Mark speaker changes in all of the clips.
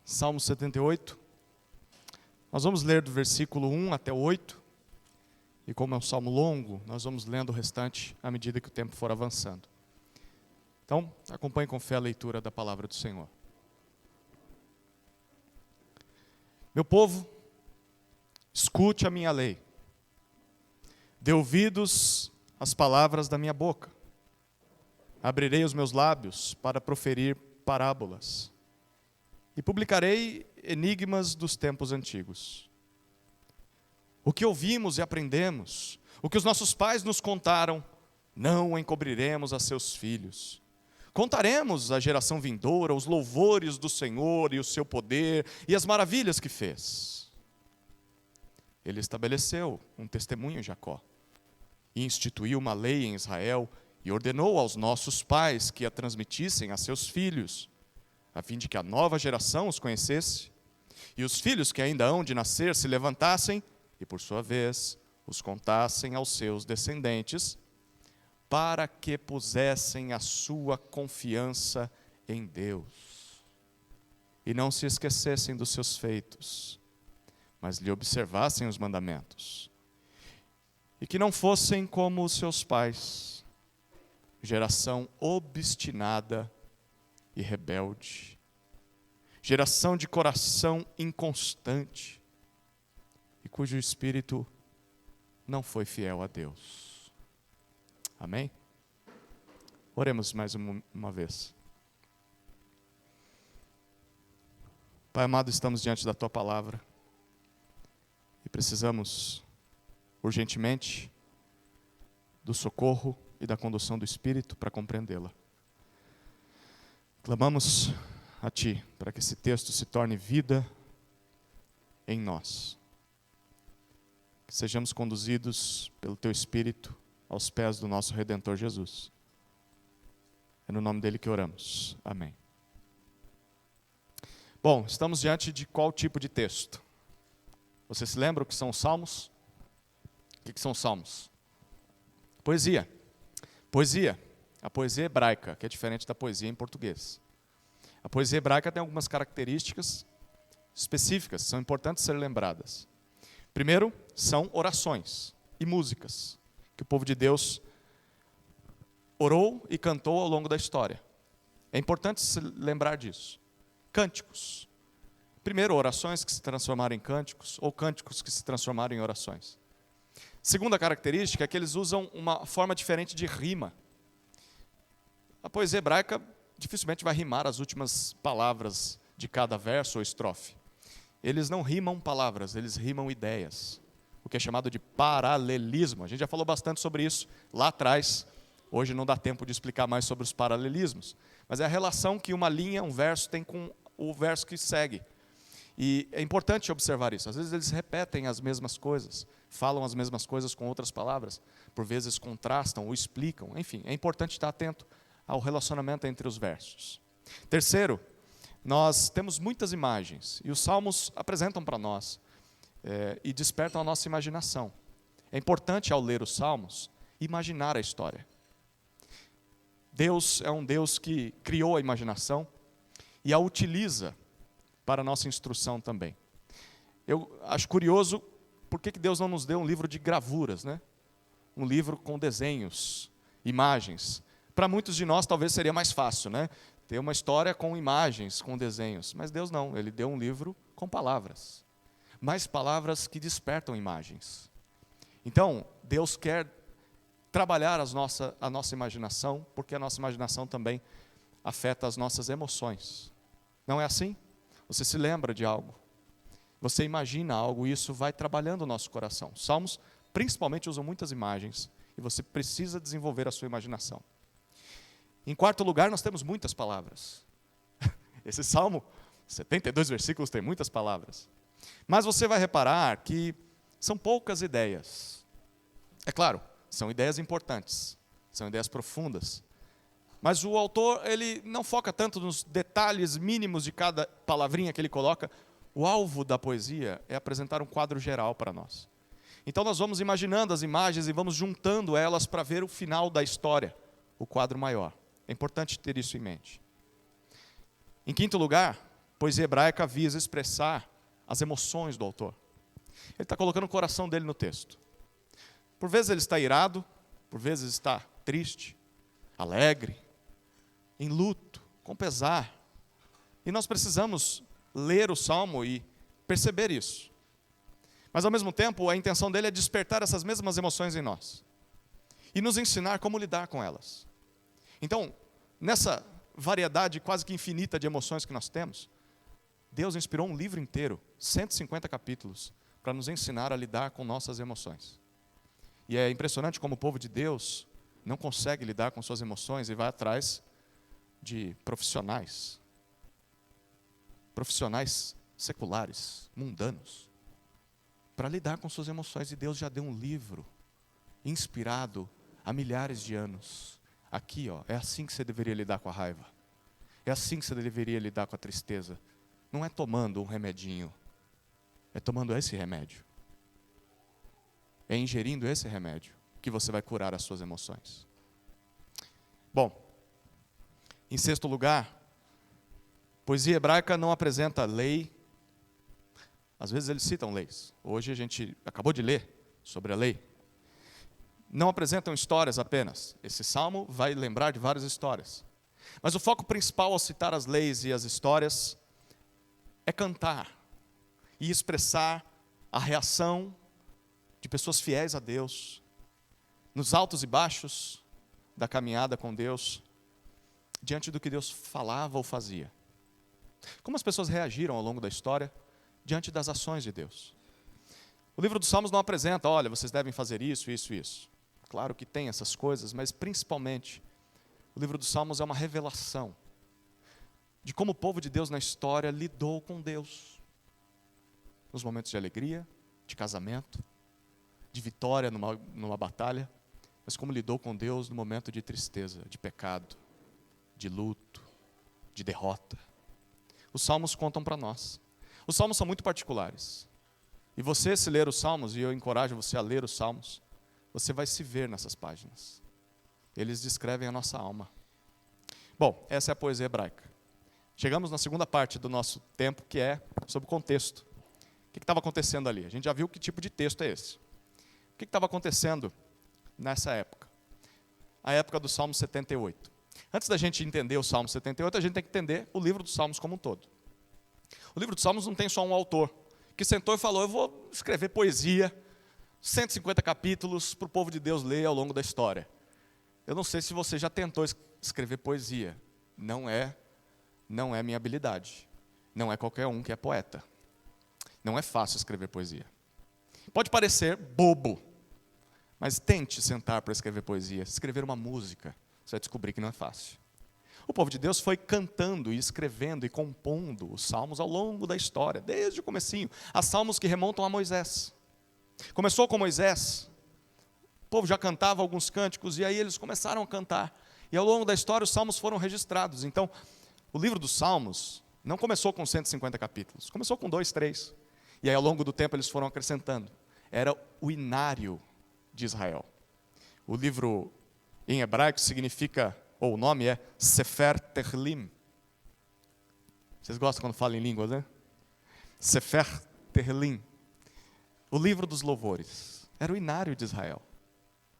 Speaker 1: Salmo 78. Nós vamos ler do versículo 1 até o 8. E como é um salmo longo, nós vamos lendo o restante à medida que o tempo for avançando. Então, acompanhe com fé a leitura da palavra do Senhor. Meu povo, escute a minha lei. Dê ouvidos às palavras da minha boca. Abrirei os meus lábios para proferir parábolas. E publicarei enigmas dos tempos antigos. O que ouvimos e aprendemos, o que os nossos pais nos contaram, não o encobriremos a seus filhos. Contaremos à geração vindoura os louvores do Senhor e o seu poder e as maravilhas que fez. Ele estabeleceu um testemunho em Jacó, e instituiu uma lei em Israel, e ordenou aos nossos pais que a transmitissem a seus filhos, a fim de que a nova geração os conhecesse, e os filhos que ainda hão de nascer se levantassem, e por sua vez os contassem aos seus descendentes, para que pusessem a sua confiança em Deus, e não se esquecessem dos seus feitos, mas lhe observassem os mandamentos, e que não fossem como os seus pais, geração obstinada e rebelde, geração de coração inconstante, e cujo espírito não foi fiel a Deus. Amém? Oremos mais uma vez. Pai amado, estamos diante da Tua palavra e precisamos urgentemente do socorro e da condução do Espírito para compreendê-la. Clamamos a Ti para que esse texto se torne vida em nós. Que sejamos conduzidos pelo Teu Espírito aos pés do nosso Redentor Jesus. É no nome dele que oramos. Amém. Bom, estamos diante de qual tipo de texto? Você se lembra o que são os salmos? O que são os salmos? Poesia. Poesia. A poesia hebraica, que é diferente da poesia em português. A poesia hebraica tem algumas características específicas, são importantes ser lembradas. Primeiro, são orações e músicas que o povo de Deus orou e cantou ao longo da história. É importante se lembrar disso. Cânticos. Primeiro, orações que se transformaram em cânticos, ou cânticos que se transformaram em orações. Segunda característica é que eles usam uma forma diferente de rima. A poesia hebraica dificilmente vai rimar as últimas palavras de cada verso ou estrofe. Eles não rimam palavras, eles rimam ideias. O que é chamado de paralelismo. A gente já falou bastante sobre isso lá atrás. Hoje não dá tempo de explicar mais sobre os paralelismos. Mas é a relação que uma linha, um verso, tem com o verso que segue. E é importante observar isso. Às vezes eles repetem as mesmas coisas, falam as mesmas coisas com outras palavras, por vezes contrastam ou explicam. Enfim, é importante estar atento ao relacionamento entre os versos. Terceiro, nós temos muitas imagens, e os salmos apresentam para nós e despertam a nossa imaginação. É importante, ao ler os salmos, imaginar a história. Deus é um Deus que criou a imaginação e a utiliza para a nossa instrução também. Eu acho curioso por que Deus não nos deu um livro de gravuras, né? Um livro com desenhos, imagens. Para muitos de nós talvez seria mais fácil, né? Ter uma história com imagens, com desenhos. Mas Deus não, Ele deu um livro com palavras. Mas palavras que despertam imagens. Então, Deus quer trabalhar a nossa imaginação, porque a nossa imaginação também afeta as nossas emoções. Não é assim? Você se lembra de algo, você imagina algo e isso vai trabalhando o nosso coração. Os salmos principalmente usam muitas imagens e você precisa desenvolver a sua imaginação. Em quarto lugar, nós temos muitas palavras. Esse salmo, 72 versículos, tem muitas palavras. Mas você vai reparar que são poucas ideias. É claro, são ideias importantes, são ideias profundas. Mas o autor, ele não foca tanto nos detalhes mínimos de cada palavrinha que ele coloca. O alvo da poesia é apresentar um quadro geral para nós. Então nós vamos imaginando as imagens e vamos juntando elas para ver o final da história, o quadro maior. É importante ter isso em mente. Em quinto lugar, poesia hebraica visa expressar as emoções do autor. Ele está colocando o coração dele no texto. Por vezes ele está irado, por vezes está triste, alegre, em luto, com pesar. E nós precisamos ler o Salmo e perceber isso. Mas ao mesmo tempo, a intenção dele é despertar essas mesmas emoções em nós. E nos ensinar como lidar com elas. Então, nessa variedade quase que infinita de emoções que nós temos, Deus inspirou um livro inteiro, 150 capítulos, para nos ensinar a lidar com nossas emoções. E é impressionante como o povo de Deus não consegue lidar com suas emoções e vai atrás de profissionais seculares, mundanos, para lidar com suas emoções. E Deus já deu um livro inspirado há milhares de anos. Aqui, é assim que você deveria lidar com a raiva. É assim que você deveria lidar com a tristeza. Não é tomando um remedinho, é tomando esse remédio. É ingerindo esse remédio que você vai curar as suas emoções. Bom, em sexto lugar, poesia hebraica não apresenta lei. Às vezes eles citam leis. Hoje a gente acabou de ler sobre a lei. Não apresentam histórias apenas. Esse salmo vai lembrar de várias histórias. Mas o foco principal ao citar as leis e as histórias é cantar e expressar a reação de pessoas fiéis a Deus, nos altos e baixos da caminhada com Deus, diante do que Deus falava ou fazia. Como as pessoas reagiram ao longo da história diante das ações de Deus. O livro dos Salmos não apresenta, olha, vocês devem fazer isso, isso, isso. Claro que tem essas coisas, mas principalmente, o livro dos Salmos é uma revelação de como o povo de Deus na história lidou com Deus. Nos momentos de alegria, de casamento, de vitória numa batalha, mas como lidou com Deus no momento de tristeza, de pecado, de luto, de derrota. Os Salmos contam para nós. Os Salmos são muito particulares. E você, se ler os Salmos, e eu encorajo você a ler os Salmos, você vai se ver nessas páginas. Eles descrevem a nossa alma. Bom, essa é a poesia hebraica. Chegamos na segunda parte do nosso tempo, que é sobre o contexto. O que estava acontecendo ali? A gente já viu que tipo de texto é esse. O que estava acontecendo nessa época? A época do Salmo 78. Antes da gente entender o Salmo 78, a gente tem que entender o livro dos Salmos como um todo. O livro dos Salmos não tem só um autor, que sentou e falou, eu vou escrever poesia, 150 capítulos para o povo de Deus ler ao longo da história. Eu não sei se você já tentou escrever poesia. Não é minha habilidade. Não é qualquer um que é poeta. Não é fácil escrever poesia. Pode parecer bobo, mas tente sentar para escrever poesia. Escrever uma música, você vai descobrir que não é fácil. O povo de Deus foi cantando e escrevendo e compondo os salmos ao longo da história, desde o comecinho. Há salmos que remontam a Moisés. Começou com Moisés, o povo já cantava alguns cânticos, e aí eles começaram a cantar. E ao longo da história os salmos foram registrados. Então, o livro dos Salmos não começou com 150 capítulos, começou com 2, 3. E aí ao longo do tempo eles foram acrescentando. Era o inário de Israel. O livro em hebraico significa, ou o nome é Sefer Tehillim. Vocês gostam quando falam em línguas, né? Sefer Tehillim. O livro dos louvores. Era o inário de Israel.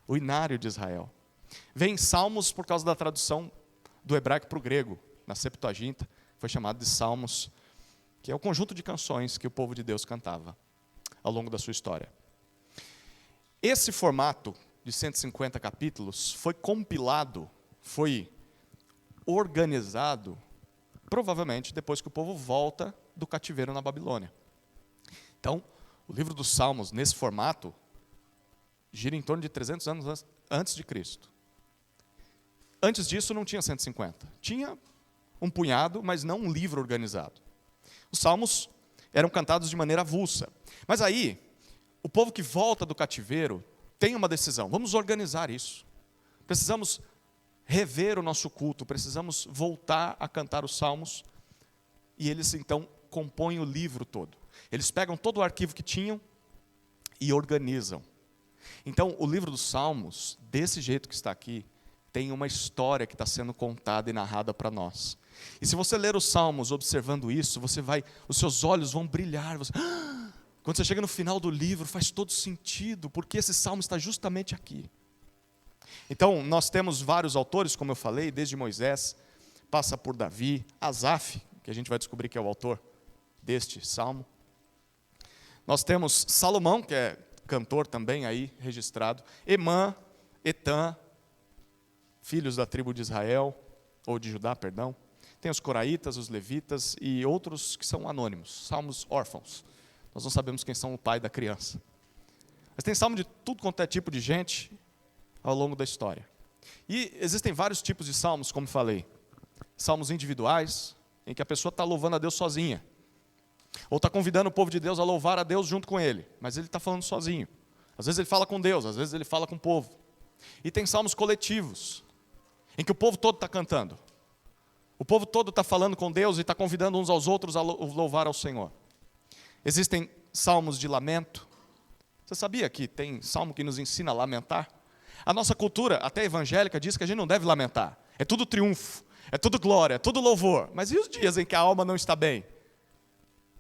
Speaker 1: O inário de Israel. Vem Salmos por causa da tradução do hebraico para o grego. Na Septuaginta, foi chamado de Salmos, que é o conjunto de canções que o povo de Deus cantava ao longo da sua história. Esse formato de 150 capítulos foi compilado, foi organizado, provavelmente depois que o povo volta do cativeiro na Babilônia. Então, o livro dos Salmos, nesse formato, gira em torno de 300 anos antes de Cristo. Antes disso, não tinha 150. Tinha um punhado, mas não um livro organizado. Os salmos eram cantados de maneira avulsa. Mas aí, o povo que volta do cativeiro tem uma decisão. Vamos organizar isso. Precisamos rever o nosso culto, precisamos voltar a cantar os salmos. E eles, então, compõem o livro todo. Eles pegam todo o arquivo que tinham e organizam. Então, o livro dos Salmos, desse jeito que está aqui, tem uma história que está sendo contada e narrada para nós. E se você ler os Salmos observando isso, os seus olhos vão brilhar. Quando você chega no final do livro, faz todo sentido, porque esse Salmo está justamente aqui. Então, nós temos vários autores, como eu falei, desde Moisés, passa por Davi, Asaf, que a gente vai descobrir que é o autor deste Salmo. Nós temos Salomão, que é cantor também aí registrado, Emã, Etã, filhos da tribo de Israel, ou de Judá, perdão. Tem os coraitas, os levitas e outros que são anônimos, salmos órfãos. Nós não sabemos quem são o pai da criança. Mas tem salmo de tudo quanto é tipo de gente ao longo da história. E existem vários tipos de salmos, como falei. Salmos individuais, em que a pessoa está louvando a Deus sozinha. Ou está convidando o povo de Deus a louvar a Deus junto com ele. Mas ele está falando sozinho. Às vezes ele fala com Deus, às vezes ele fala com o povo. E tem salmos coletivos, em que o povo todo está cantando. O povo todo está falando com Deus e está convidando uns aos outros a louvar ao Senhor. Existem salmos de lamento. Você sabia que tem salmo que nos ensina a lamentar? A nossa cultura, até evangélica, diz que a gente não deve lamentar. É tudo triunfo, é tudo glória, é tudo louvor. Mas e os dias em que a alma não está bem?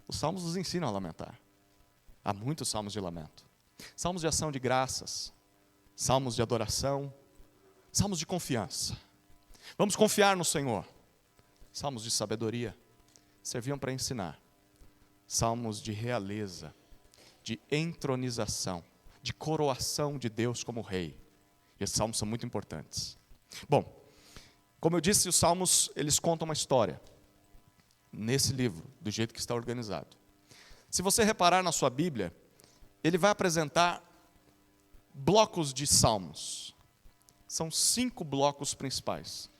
Speaker 1: Os salmos nos ensinam a lamentar. Há muitos salmos de lamento. Salmos de ação de graças, salmos de adoração, salmos de confiança. Vamos confiar no Senhor. Salmos de sabedoria, serviam para ensinar. Salmos de realeza, de entronização, de coroação de Deus como rei. E esses salmos são muito importantes. Bom, como eu disse, os salmos, eles contam uma história. Nesse livro, do jeito que está organizado. Se você reparar na sua Bíblia, ele vai apresentar blocos de salmos. São 5 blocos principais,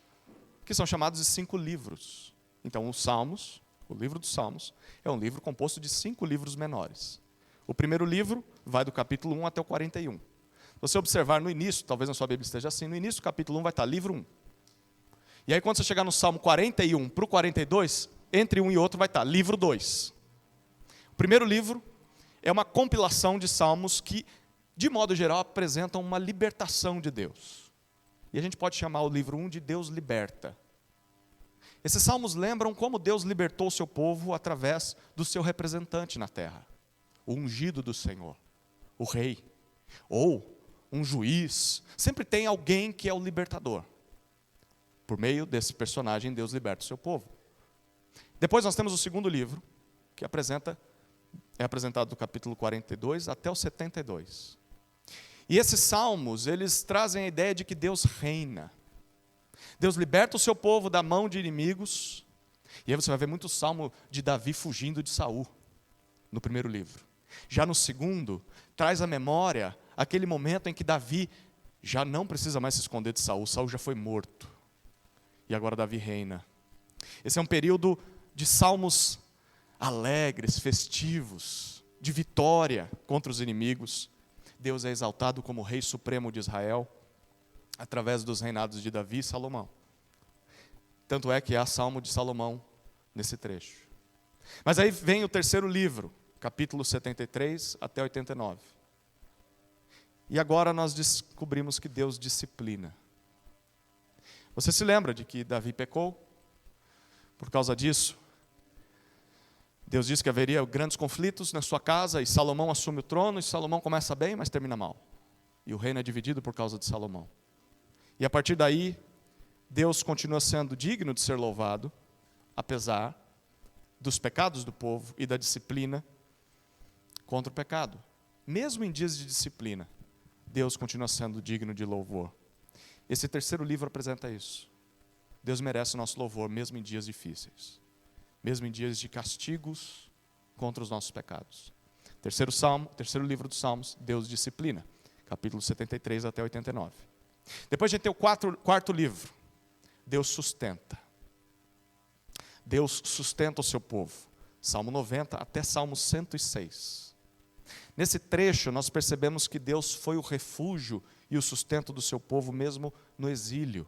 Speaker 1: que são chamados de 5 livros. Então, os Salmos, o livro dos Salmos, é um livro composto de 5 livros menores. O primeiro livro vai do capítulo 1 até o 41. Se você observar no início, talvez na sua Bíblia esteja assim, no início do capítulo 1 vai estar livro 1. E aí quando você chegar no Salmo 41 para o 42, entre um e outro vai estar livro 2. O primeiro livro é uma compilação de salmos que, de modo geral, apresentam uma libertação de Deus. E a gente pode chamar o livro 1 de Deus liberta. Esses salmos lembram como Deus libertou o seu povo através do seu representante na terra. O ungido do Senhor, o rei, ou um juiz. Sempre tem alguém que é o libertador. Por meio desse personagem, Deus liberta o seu povo. Depois nós temos o segundo livro, que é apresentado do capítulo 42 até o 72. E esses salmos, eles trazem a ideia de que Deus reina. Deus liberta o seu povo da mão de inimigos. E aí você vai ver muito salmo de Davi fugindo de Saul, no primeiro livro. Já no segundo, traz à memória aquele momento em que Davi já não precisa mais se esconder de Saul. Saul já foi morto. E agora Davi reina. Esse é um período de salmos alegres, festivos, de vitória contra os inimigos. Deus é exaltado como Rei Supremo de Israel, através dos reinados de Davi e Salomão. Tanto é que há Salmo de Salomão nesse trecho. Mas aí vem o terceiro livro, capítulo 73 até 89. E agora nós descobrimos que Deus disciplina. Você se lembra de que Davi pecou? Por causa disso, Deus disse que haveria grandes conflitos na sua casa, e Salomão assume o trono, e Salomão começa bem, mas termina mal. E o reino é dividido por causa de Salomão. E a partir daí, Deus continua sendo digno de ser louvado, apesar dos pecados do povo e da disciplina contra o pecado. Mesmo em dias de disciplina, Deus continua sendo digno de louvor. Esse terceiro livro apresenta isso. Deus merece o nosso louvor, mesmo em dias difíceis. Mesmo em dias de castigos contra os nossos pecados. Terceiro livro dos Salmos, Deus disciplina. Capítulo 73 até 89. Depois a gente tem o quarto livro. Deus sustenta. Deus sustenta o seu povo. Salmo 90 até Salmo 106. Nesse trecho nós percebemos que Deus foi o refúgio e o sustento do seu povo mesmo no exílio.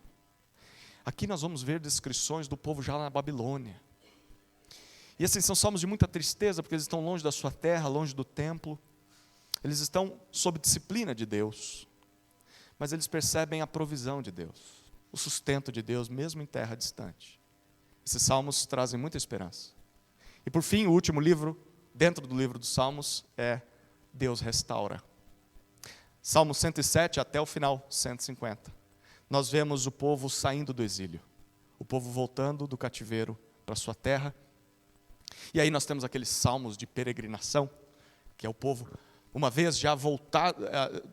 Speaker 1: Aqui nós vamos ver descrições do povo já na Babilônia. E assim, são salmos de muita tristeza, porque eles estão longe da sua terra, longe do templo. Eles estão sob disciplina de Deus. Mas eles percebem a provisão de Deus, o sustento de Deus, mesmo em terra distante. Esses salmos trazem muita esperança. E por fim, o último livro, dentro do livro dos Salmos, é Deus restaura. Salmo 107 até o final, 150. Nós vemos o povo saindo do exílio. O povo voltando do cativeiro para sua terra. E aí nós temos aqueles salmos de peregrinação, que é o povo, uma vez já voltado,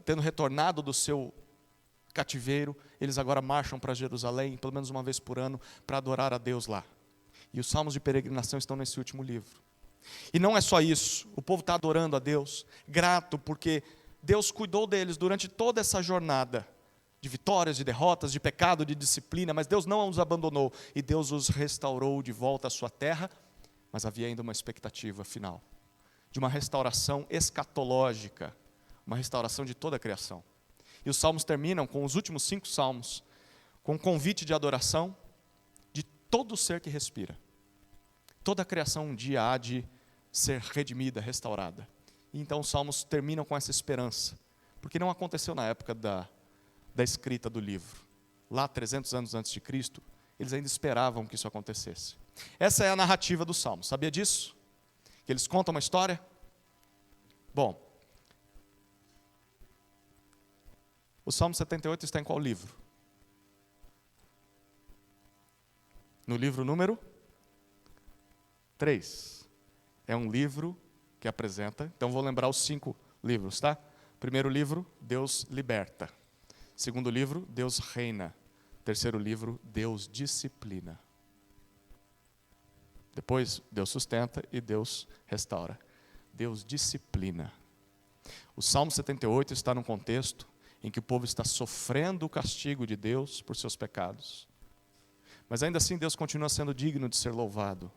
Speaker 1: tendo retornado do seu cativeiro, eles agora marcham para Jerusalém, pelo menos uma vez por ano, para adorar a Deus lá. E os salmos de peregrinação estão nesse último livro. E não é só isso, o povo está adorando a Deus, grato porque Deus cuidou deles durante toda essa jornada, de vitórias, de derrotas, de pecado, de disciplina, mas Deus não os abandonou, e Deus os restaurou de volta à sua terra, mas havia ainda uma expectativa final, de uma restauração escatológica, uma restauração de toda a criação. E os salmos terminam com os últimos 5 salmos, com um convite de adoração de todo ser que respira. Toda a criação um dia há de ser redimida, restaurada. E então os salmos terminam com essa esperança, porque não aconteceu na época da escrita do livro. Lá, 300 anos antes de Cristo, eles ainda esperavam que isso acontecesse. Essa é a narrativa dos salmos. Sabia disso? Que eles contam uma história? Bom, o Salmo 78 está em qual livro? No livro número 3. É um livro que apresenta, então vou lembrar os 5 livros, tá? Primeiro livro, Deus liberta. Segundo livro, Deus reina. Terceiro livro, Deus disciplina. Depois, Deus sustenta e Deus restaura. Deus disciplina. O Salmo 78 está num contexto em que o povo está sofrendo o castigo de Deus por seus pecados. Mas ainda assim Deus continua sendo digno de ser louvado,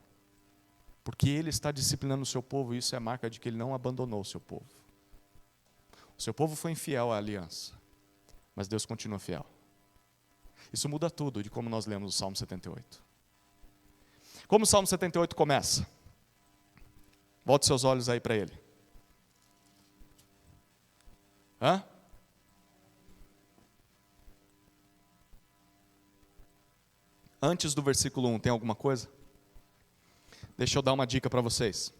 Speaker 1: porque Ele está disciplinando o seu povo, e isso é marca de que Ele não abandonou o seu povo. O seu povo foi infiel à aliança, mas Deus continua fiel. Isso muda tudo de como nós lemos o Salmo 78. Como o Salmo 78 começa? Volte seus olhos aí para ele. Hã? Antes do versículo 1, tem alguma coisa? Deixa eu dar uma dica para vocês.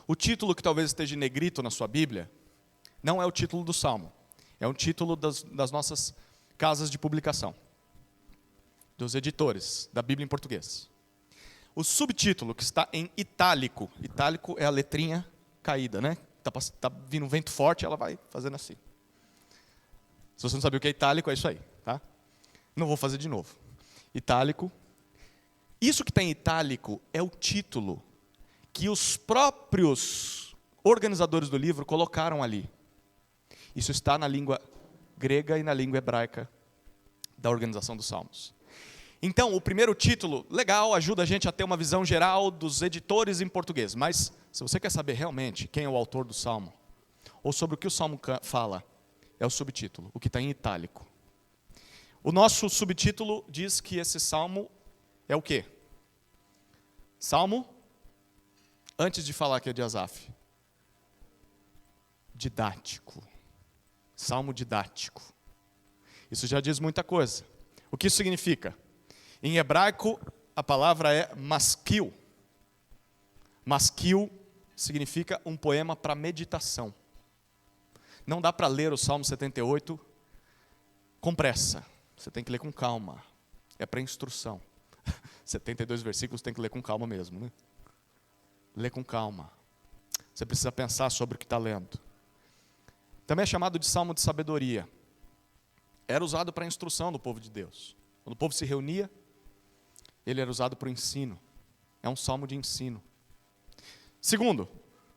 Speaker 1: O título que talvez esteja em negrito na sua Bíblia, não é o título do Salmo. É um título das nossas casas de publicação, dos editores da Bíblia em português. O subtítulo que está em itálico, itálico é a letrinha caída, né? Tá vindo um vento forte, ela vai fazendo assim. Se você não sabia o que é itálico, é isso aí, tá? Não vou fazer de novo. Itálico. Isso que está em itálico é o título que os próprios organizadores do livro colocaram ali. Isso está na língua grega e na língua hebraica da organização dos Salmos. Então, o primeiro título, legal, ajuda a gente a ter uma visão geral dos editores em português. Mas, se você quer saber realmente quem é o autor do Salmo, ou sobre o que o Salmo fala, é o subtítulo, o que está em itálico. O nosso subtítulo diz que esse Salmo é o quê? Salmo, antes de falar que é de Asaf, didático. Salmo didático. Isso já diz muita coisa. O que isso significa? Em hebraico, a palavra é maskil. Maskil significa um poema para meditação. Não dá para ler o Salmo 78 com pressa. Você tem que ler com calma. É para instrução. 72 versículos tem que ler com calma mesmo, né? Lê com calma. Você precisa pensar sobre o que está lendo. Também é chamado de Salmo de sabedoria. Era usado para a instrução do povo de Deus. Quando o povo se reunia, ele era usado para o ensino. É um salmo de ensino. Segundo,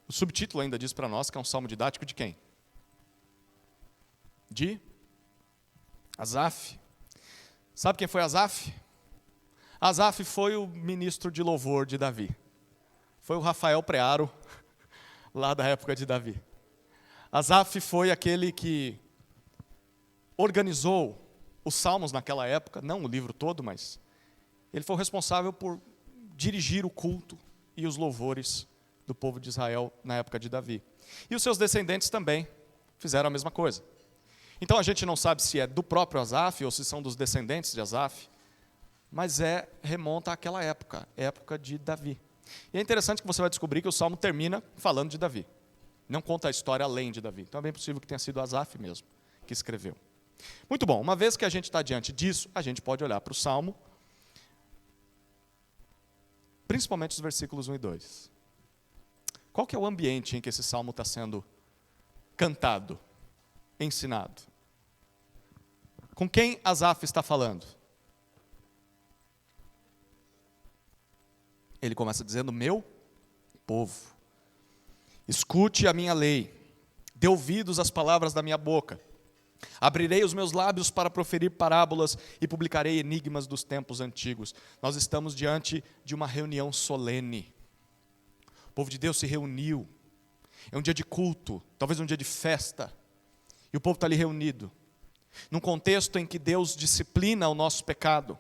Speaker 1: o subtítulo ainda diz para nós que é um salmo didático de quem? De Asaf. Sabe quem foi Asaf? Asaf foi o ministro de louvor de Davi. Foi o Rafael Prearo, lá da época de Davi. Asaf foi aquele que organizou os salmos naquela época, não o livro todo, mas ele foi o responsável por dirigir o culto e os louvores do povo de Israel na época de Davi. E os seus descendentes também fizeram a mesma coisa. Então a gente não sabe se é do próprio Asaf ou se são dos descendentes de Asaf. mas remonta àquela época de Davi. E é interessante que você vai descobrir que o Salmo termina falando de Davi. Não conta a história além de Davi. Então é bem possível que tenha sido Asaf mesmo que escreveu. Muito bom, uma vez que a gente está diante disso, a gente pode olhar para o Salmo, principalmente os versículos 1 e 2. Qual que é o ambiente em que esse Salmo está sendo cantado, ensinado? Com quem Asaf está falando? Ele começa dizendo, meu povo, escute a minha lei, dê ouvidos às palavras da minha boca. Abrirei os meus lábios para proferir parábolas e publicarei enigmas dos tempos antigos. Nós estamos diante de uma reunião solene. O povo de Deus se reuniu. É um dia de culto, talvez um dia de festa. E o povo está ali reunido. Num contexto em que Deus disciplina o nosso pecado.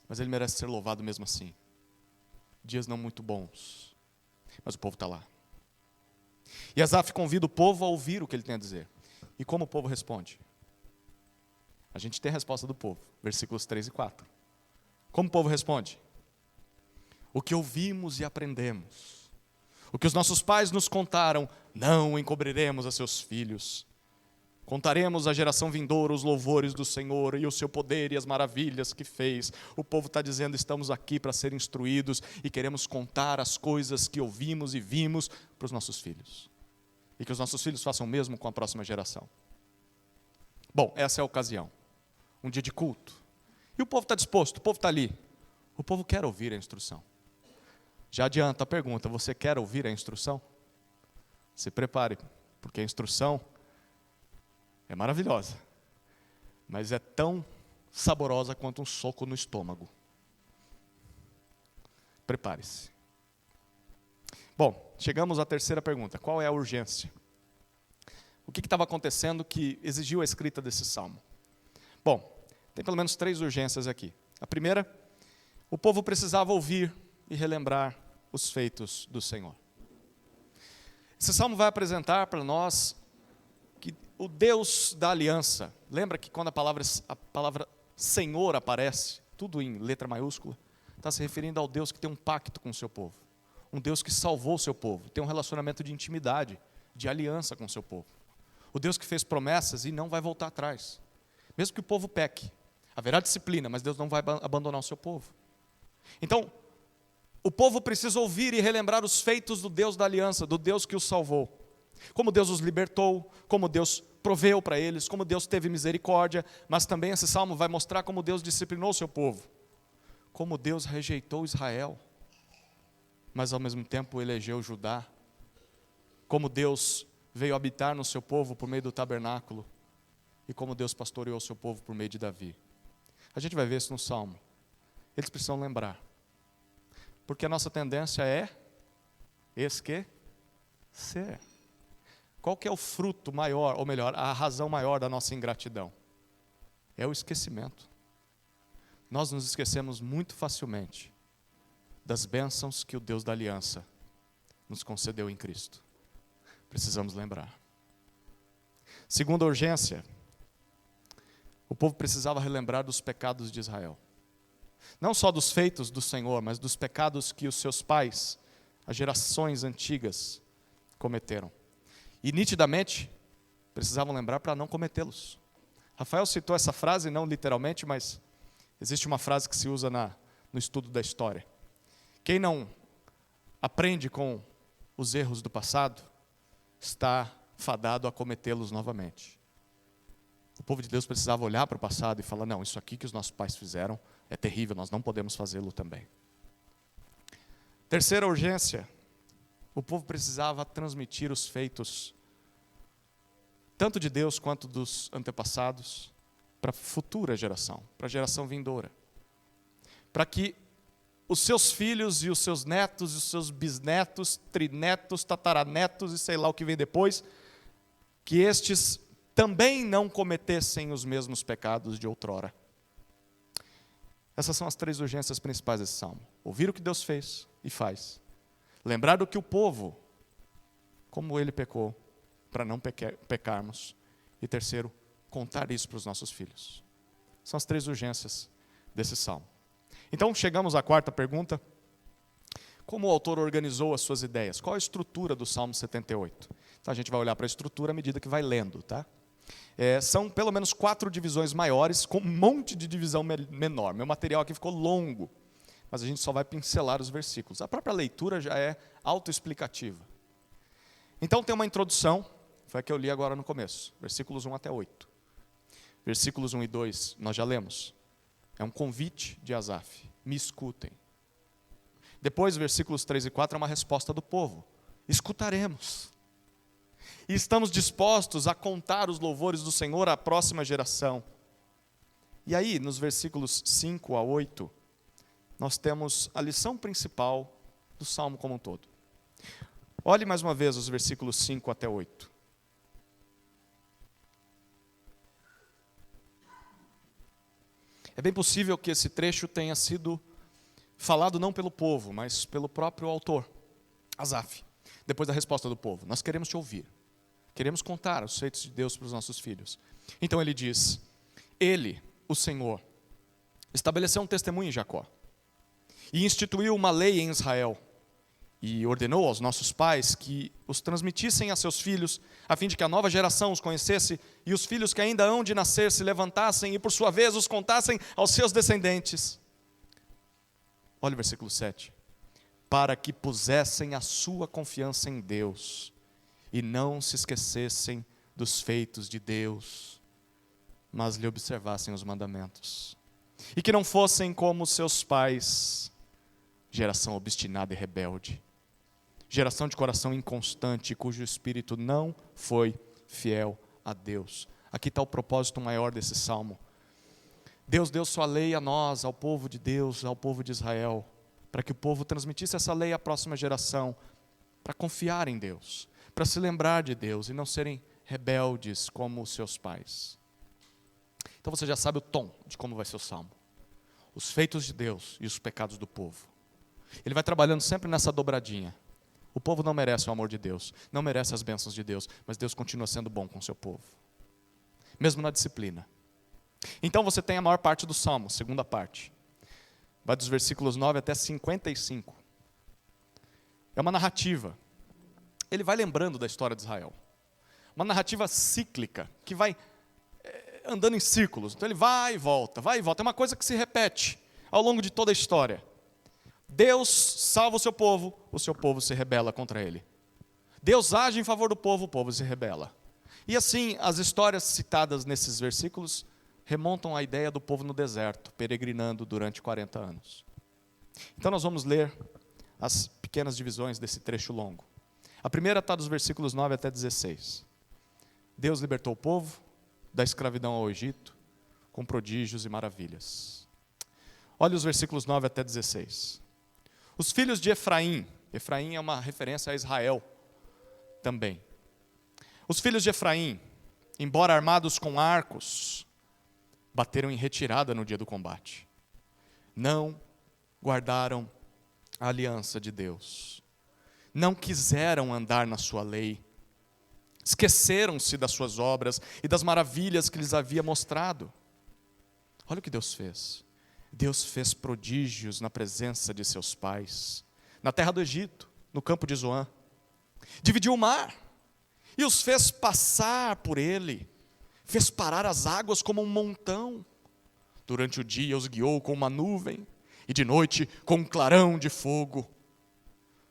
Speaker 1: Mas Ele merece ser louvado mesmo assim. Dias não muito bons. Mas o povo está lá. E Asaf convida o povo a ouvir o que ele tem a dizer. E como o povo responde? A gente tem a resposta do povo, versículos 3 e 4. Como o povo responde? O que ouvimos e aprendemos, o que os nossos pais nos contaram, não encobriremos a seus filhos. Contaremos à geração vindoura os louvores do Senhor e o seu poder e as maravilhas que fez. O povo está dizendo, estamos aqui para ser instruídos e queremos contar as coisas que ouvimos e vimos para os nossos filhos. E que os nossos filhos façam o mesmo com a próxima geração. Bom, essa é a ocasião. Um dia de culto. E o povo está disposto, o povo está ali. O povo quer ouvir a instrução. Já adianta a pergunta, você quer ouvir a instrução? Se prepare, porque a instrução é maravilhosa. Mas é tão saborosa quanto um soco no estômago. Prepare-se. Bom, chegamos à terceira pergunta. Qual é a urgência? O que estava acontecendo que exigiu a escrita desse salmo? Bom, tem pelo menos 3 urgências aqui. A primeira, o povo precisava ouvir e relembrar os feitos do Senhor. Esse salmo vai apresentar para nós que o Deus da aliança, lembra que quando a palavra Senhor aparece, tudo em letra maiúscula, está se referindo ao Deus que tem um pacto com o seu povo. Um Deus que salvou o seu povo, tem um relacionamento de intimidade, de aliança com o seu povo. O Deus que fez promessas e não vai voltar atrás. Mesmo que o povo peque, haverá disciplina, mas Deus não vai abandonar o seu povo. Então, o povo precisa ouvir e relembrar os feitos do Deus da aliança, do Deus que os salvou. Como Deus os libertou, como Deus proveu para eles, como Deus teve misericórdia, mas também esse salmo vai mostrar como Deus disciplinou o seu povo. Como Deus rejeitou Israel, mas ao mesmo tempo elegeu Judá. Como Deus veio habitar no seu povo por meio do tabernáculo. E como Deus pastoreou o seu povo por meio de Davi. A gente vai ver isso no Salmo. Eles precisam lembrar. Porque a nossa tendência é esquecer. Qual que é o fruto maior, ou melhor, a razão maior da nossa ingratidão? É o esquecimento. Nós nos esquecemos muito facilmente das bênçãos que o Deus da aliança nos concedeu em Cristo. Precisamos lembrar. Segunda urgência, o povo precisava relembrar dos pecados de Israel. Não só dos feitos do Senhor, mas dos pecados que os seus pais, as gerações antigas, cometeram. E nitidamente, precisavam lembrar para não cometê-los. Rafael citou essa frase, não literalmente, mas existe uma frase que se usa no estudo da história. Quem não aprende com os erros do passado, está fadado a cometê-los novamente. O povo de Deus precisava olhar para o passado e falar, não, isso aqui que os nossos pais fizeram é terrível, nós não podemos fazê-lo também. Terceira urgência, o povo precisava transmitir os feitos, tanto de Deus quanto dos antepassados, para a futura geração, para a geração vindoura. Para que os seus filhos e os seus netos e os seus bisnetos, trinetos, tataranetos e sei lá o que vem depois, que estes também não cometessem os mesmos pecados de outrora. Essas são as 3 urgências principais desse salmo. Ouvir o que Deus fez e faz. Lembrar do que o povo, como ele pecou, para não pecarmos. E terceiro, contar isso para os nossos filhos. São as 3 urgências desse salmo. Então chegamos à quarta pergunta. Como o autor organizou as suas ideias? Qual a estrutura do Salmo 78? Então a gente vai olhar para a estrutura à medida que vai lendo, tá? São pelo menos 4 divisões maiores, com um monte de divisão menor. Meu material aqui ficou longo, mas a gente só vai pincelar os versículos. A própria leitura já é autoexplicativa. Então tem uma introdução, foi a que eu li agora no começo, versículos 1 até 8. Versículos 1 e 2, nós já lemos. É um convite de Asaf, me escutem. Depois, versículos 3 e 4 é uma resposta do povo, escutaremos. E estamos dispostos a contar os louvores do Senhor à próxima geração. E aí, nos versículos 5 a 8, nós temos a lição principal do Salmo como um todo. Olhe mais uma vez os versículos 5 até 8. É bem possível que esse trecho tenha sido falado não pelo povo, mas pelo próprio autor, Asaf. Depois da resposta do povo, nós queremos te ouvir. Queremos contar os feitos de Deus para os nossos filhos. Então ele diz, ele, o Senhor, estabeleceu um testemunho em Jacó, e instituiu uma lei em Israel, e ordenou aos nossos pais que os transmitissem a seus filhos, a fim de que a nova geração os conhecesse, e os filhos que ainda hão de nascer se levantassem, e por sua vez os contassem aos seus descendentes. Olha o versículo 7. Para que pusessem a sua confiança em Deus, e não se esquecessem dos feitos de Deus, mas lhe observassem os mandamentos. E que não fossem como seus pais, geração obstinada e rebelde, geração de coração inconstante, cujo espírito não foi fiel a Deus. Aqui está o propósito maior desse salmo. Deus deu sua lei a nós, ao povo de Deus, ao povo de Israel, para que o povo transmitisse essa lei à próxima geração, para confiar em Deus, para se lembrar de Deus e não serem rebeldes como os seus pais. Então você já sabe o tom de como vai ser o salmo. Os feitos de Deus e os pecados do povo. Ele vai trabalhando sempre nessa dobradinha. O povo não merece o amor de Deus, não merece as bênçãos de Deus, mas Deus continua sendo bom com o seu povo, mesmo na disciplina. Então você tem a maior parte do salmo, segunda parte. Vai dos versículos 9 até 55. É uma narrativa. Ele vai lembrando da história de Israel. Uma narrativa cíclica, que vai andando em círculos. Então ele vai e volta, vai e volta. É uma coisa que se repete ao longo de toda a história. Deus salva o seu povo se rebela contra ele. Deus age em favor do povo, o povo se rebela. E assim, as histórias citadas nesses versículos remontam à ideia do povo no deserto, peregrinando durante 40 anos. Então nós vamos ler as pequenas divisões desse trecho longo. A primeira está dos versículos 9 até 16. Deus libertou o povo da escravidão ao Egito, com prodígios e maravilhas. Olha os versículos 9 até 16. Os filhos de Efraim, Efraim é uma referência a Israel também. Os filhos de Efraim, embora armados com arcos, bateram em retirada no dia do combate. Não guardaram a aliança de Deus. Não quiseram andar na sua lei. Esqueceram-se das suas obras e das maravilhas que lhes havia mostrado. Olha o que Deus fez. Deus fez prodígios na presença de seus pais, na terra do Egito, no campo de Zoan. Dividiu o mar e os fez passar por ele. Fez parar as águas como um montão. Durante o dia os guiou com uma nuvem e de noite com um clarão de fogo.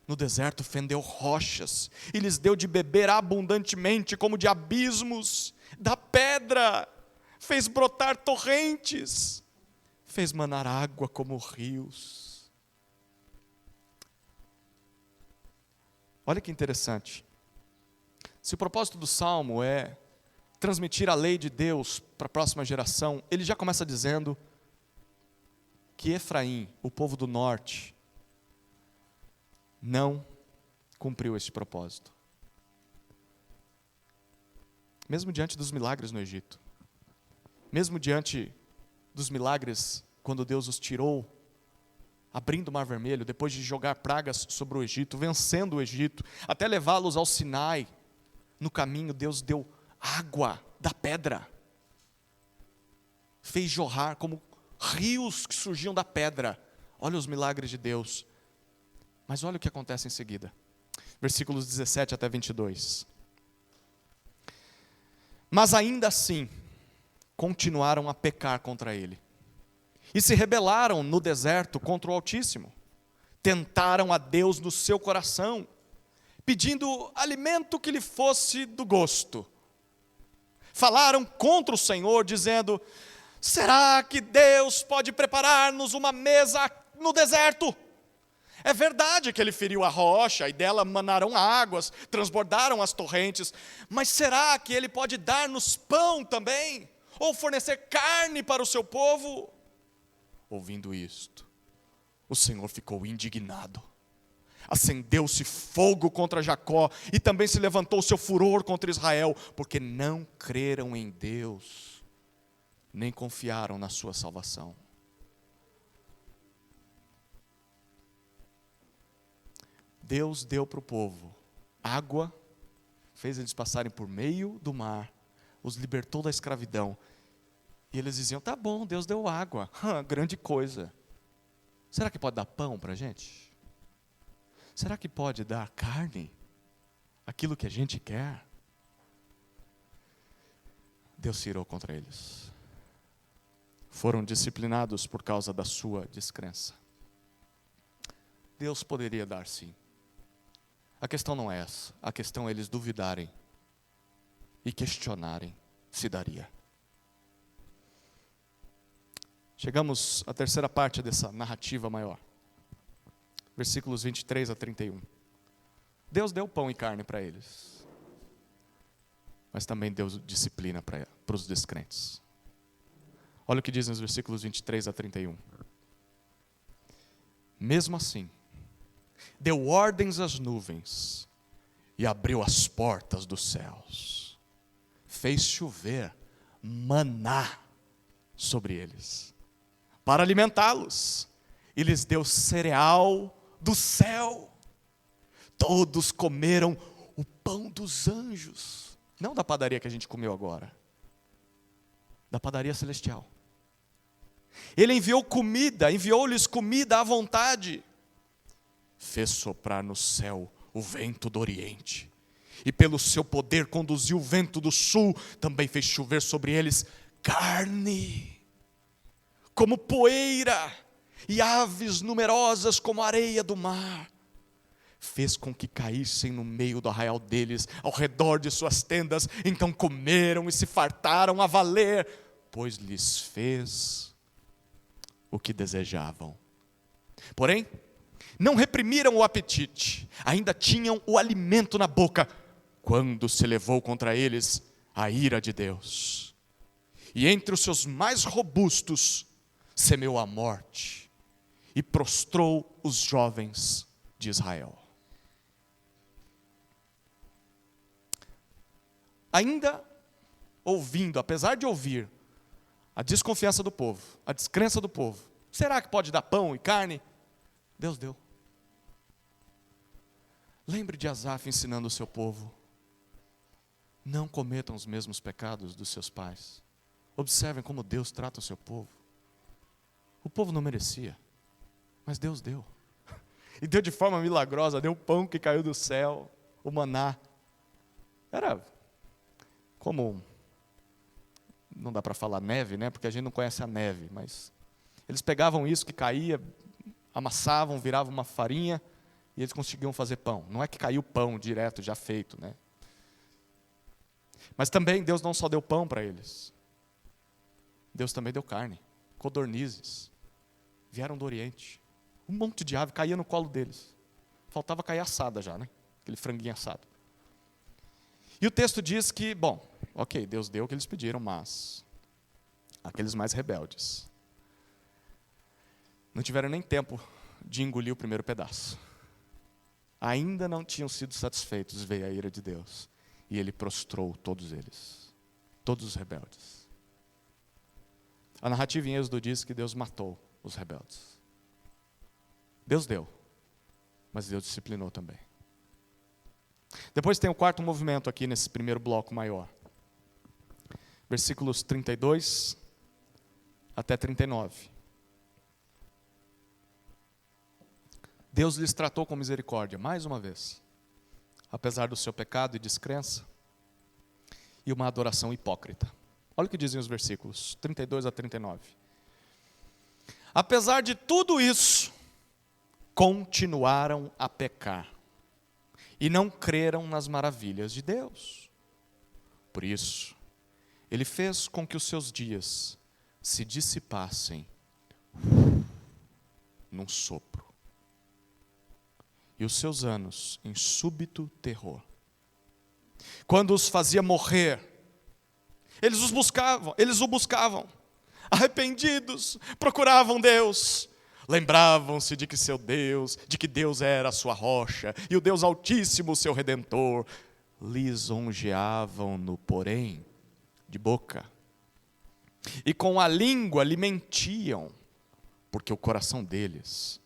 Speaker 1: No deserto fendeu rochas e lhes deu de beber abundantemente, como de abismos. Da pedra fez brotar torrentes. Fez manar água como rios. Olha que interessante. Se o propósito do Salmo é transmitir a lei de Deus para a próxima geração, ele já começa dizendo que Efraim, o povo do norte, não cumpriu esse propósito. Mesmo diante dos milagres no Egito, mesmo diante dos milagres quando Deus os tirou, abrindo o Mar Vermelho, depois de jogar pragas sobre o Egito, vencendo o Egito, até levá-los ao Sinai, no caminho Deus deu água da pedra, fez jorrar como rios que surgiam da pedra. Olha os milagres de Deus. Mas olha o que acontece em seguida. Versículos 17 até 22. Mas ainda assim, continuaram a pecar contra ele. E se rebelaram no deserto contra o Altíssimo. Tentaram a Deus no seu coração, pedindo alimento que lhe fosse do gosto. Falaram contra o Senhor, dizendo: será que Deus pode preparar-nos uma mesa no deserto? É verdade que ele feriu a rocha e dela manaram águas, transbordaram as torrentes, mas será que ele pode dar-nos pão também? Ou fornecer carne para o seu povo? Ouvindo isto, o Senhor ficou indignado. Acendeu-se fogo contra Jacó e também se levantou o seu furor contra Israel, porque não creram em Deus, nem confiaram na sua salvação. Deus deu para o povo água, fez eles passarem por meio do mar, os libertou da escravidão. E eles diziam: tá bom, Deus deu água, grande coisa. Será que pode dar pão para a gente? Será que pode dar carne? Aquilo que a gente quer? Deus se irou contra eles. Foram disciplinados por causa da sua descrença. Deus poderia dar sim. A questão não é essa. A questão é eles duvidarem e questionarem se daria. Chegamos à terceira parte dessa narrativa maior. Versículos 23 a 31. Deus deu pão e carne para eles. Mas também deu disciplina para os descrentes. Olha o que diz nos versículos 23 a 31. Mesmo assim, deu ordens às nuvens e abriu as portas dos céus. Fez chover maná sobre eles, para alimentá-los, e lhes deu cereal do céu. Todos comeram o pão dos anjos, não da padaria que a gente comeu agora, da padaria celestial. Ele enviou-lhes comida à vontade. Fez soprar no céu o vento do oriente, e pelo seu poder conduziu o vento do sul. Também fez chover sobre eles carne, como poeira, e aves numerosas como a areia do mar. Fez com que caíssem no meio do arraial deles, ao redor de suas tendas. Então comeram e se fartaram a valer, pois lhes fez o que desejavam. Porém, não reprimiram o apetite, ainda tinham o alimento na boca, quando se levou contra eles a ira de Deus. E entre os seus mais robustos semeou a morte, e prostrou os jovens de Israel. Ainda ouvindo, apesar de ouvir a desconfiança do povo, a descrença do povo, será que pode dar pão e carne? Deus deu. Lembre de Asaf ensinando o seu povo: não cometam os mesmos pecados dos seus pais. Observem como Deus trata o seu povo. O povo não merecia, mas Deus deu. E deu de forma milagrosa, deu o pão que caiu do céu, o maná. Era como, não dá para falar neve, né? Porque a gente não conhece a neve, mas eles pegavam isso que caía, amassavam, viravam uma farinha, e eles conseguiam fazer pão. Não é que caiu pão direto, já feito, né? Mas também Deus não só deu pão para eles. Deus também deu carne, codornizes. Vieram do Oriente. Um monte de ave caía no colo deles. Faltava cair assada já, né? Aquele franguinho assado. E o texto diz que, bom, ok, Deus deu o que eles pediram, mas aqueles mais rebeldes não tiveram nem tempo de engolir o primeiro pedaço. Ainda não tinham sido satisfeitos, veio a ira de Deus. E ele prostrou todos eles, todos os rebeldes. A narrativa em Êxodo diz que Deus matou os rebeldes. Deus deu, mas Deus disciplinou também. Depois tem o quarto movimento aqui nesse primeiro bloco maior. Versículos 32 até 39. Deus lhes tratou com misericórdia, mais uma vez, apesar do seu pecado e descrença, e uma adoração hipócrita. Olha o que dizem os versículos 32 a 39. Apesar de tudo isso, continuaram a pecar, e não creram nas maravilhas de Deus. Por isso, Ele fez com que os seus dias se dissipassem num sopro, e os seus anos em súbito terror. Quando os fazia morrer, eles o buscavam, arrependidos, procuravam Deus, lembravam-se de que Deus era a sua rocha, e o Deus Altíssimo, o seu Redentor. Lisonjeavam-no, porém, de boca, e com a língua lhe mentiam, porque o coração deles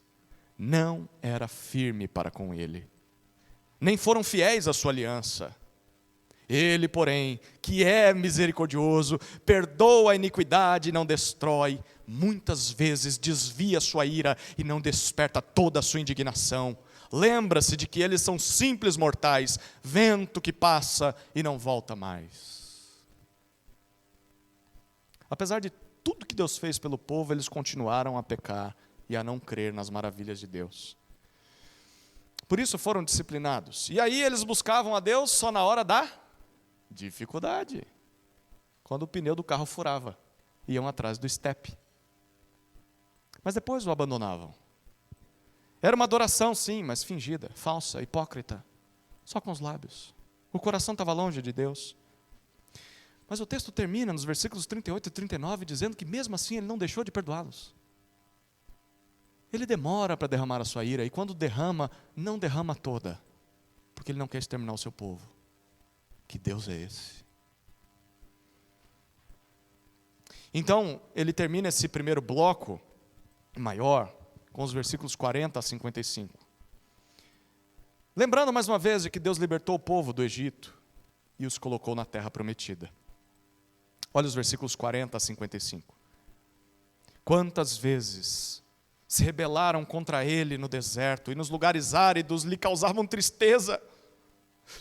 Speaker 1: não era firme para com ele, nem foram fiéis à sua aliança. Ele, porém, que é misericordioso, perdoa a iniquidade e não destrói, muitas vezes desvia sua ira e não desperta toda a sua indignação. Lembra-se de que eles são simples mortais, vento que passa e não volta mais. Apesar de tudo que Deus fez pelo povo, eles continuaram a pecar e a não crer nas maravilhas de Deus. Por isso foram disciplinados. E aí eles buscavam a Deus só na hora da dificuldade. Quando o pneu do carro furava, iam atrás do estepe. Mas depois o abandonavam. Era uma adoração, sim, mas fingida, falsa, hipócrita, só com os lábios. O coração estava longe de Deus. Mas o texto termina nos versículos 38 e 39 dizendo que mesmo assim ele não deixou de perdoá-los. Ele demora para derramar a sua ira, e quando derrama, não derrama toda, porque ele não quer exterminar o seu povo. Que Deus é esse? Então, ele termina esse primeiro bloco maior com os versículos 40 a 55. Lembrando mais uma vez de que Deus libertou o povo do Egito e os colocou na terra prometida. Olha os versículos 40 a 55. Quantas vezes se rebelaram contra ele no deserto, e nos lugares áridos lhe causavam tristeza.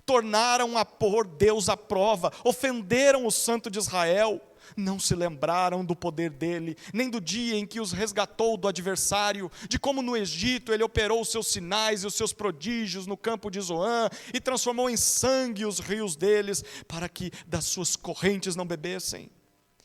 Speaker 1: Tornaram a pôr Deus à prova, ofenderam o Santo de Israel, não se lembraram do poder dele, nem do dia em que os resgatou do adversário, de como no Egito ele operou os seus sinais e os seus prodígios no campo de Zoã, e transformou em sangue os rios deles, para que das suas correntes não bebessem.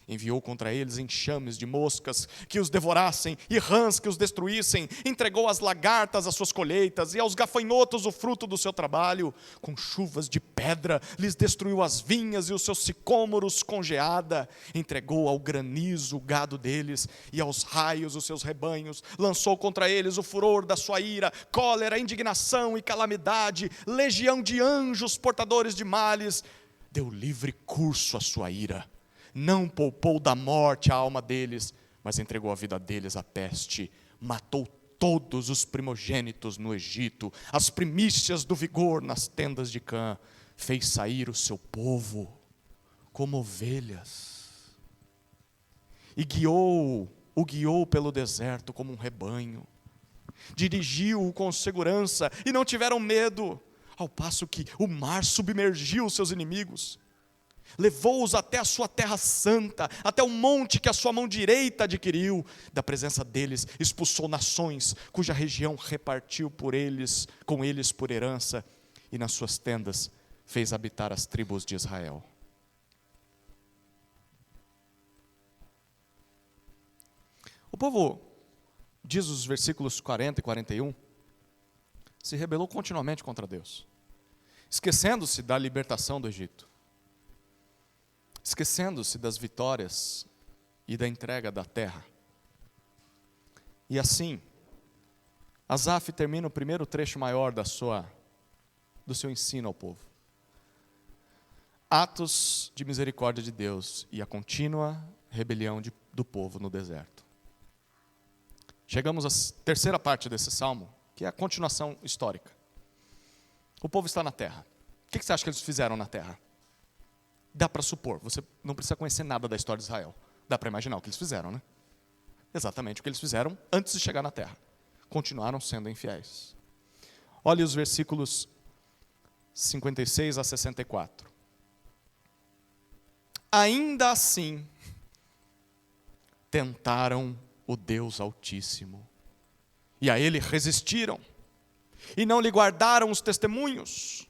Speaker 1: Enviou contra eles enxames de moscas que os devorassem, e rãs que os destruíssem. Entregou às lagartas as suas colheitas, e aos gafanhotos o fruto do seu trabalho. Com chuvas de pedra lhes destruiu as vinhas e os seus sicômoros com geada. Entregou ao granizo o gado deles, e aos raios os seus rebanhos. Lançou contra eles o furor da sua ira, cólera, indignação e calamidade, legião de anjos portadores de males. Deu livre curso à sua ira. Não poupou da morte a alma deles, mas entregou a vida deles à peste. Matou todos os primogênitos no Egito, as primícias do vigor nas tendas de Cã. Fez sair o seu povo como ovelhas, e o guiou pelo deserto como um rebanho. Dirigiu-o com segurança, e não tiveram medo, ao passo que o mar submergiu os seus inimigos. Levou-os até a sua terra santa, até o monte que a sua mão direita adquiriu. Da presença deles expulsou nações, cuja região repartiu com eles por herança, e nas suas tendas fez habitar as tribos de Israel. O povo, diz os versículos 40 e 41, se rebelou continuamente contra Deus, esquecendo-se da libertação do Egito, esquecendo-se das vitórias e da entrega da terra. E assim, Asaf termina o primeiro trecho maior do seu ensino ao povo. Atos de misericórdia de Deus e a contínua rebelião do povo no deserto. Chegamos à terceira parte desse salmo, que é a continuação histórica. O povo está na terra. O que você acha que eles fizeram na terra? Dá para supor, você não precisa conhecer nada da história de Israel. Dá para imaginar o que eles fizeram, né? Exatamente o que eles fizeram antes de chegar na terra. continuaram sendo infiéis. Olhe os versículos 56 a 64. Ainda assim, tentaram o Deus Altíssimo, e a ele resistiram, e não lhe guardaram os testemunhos,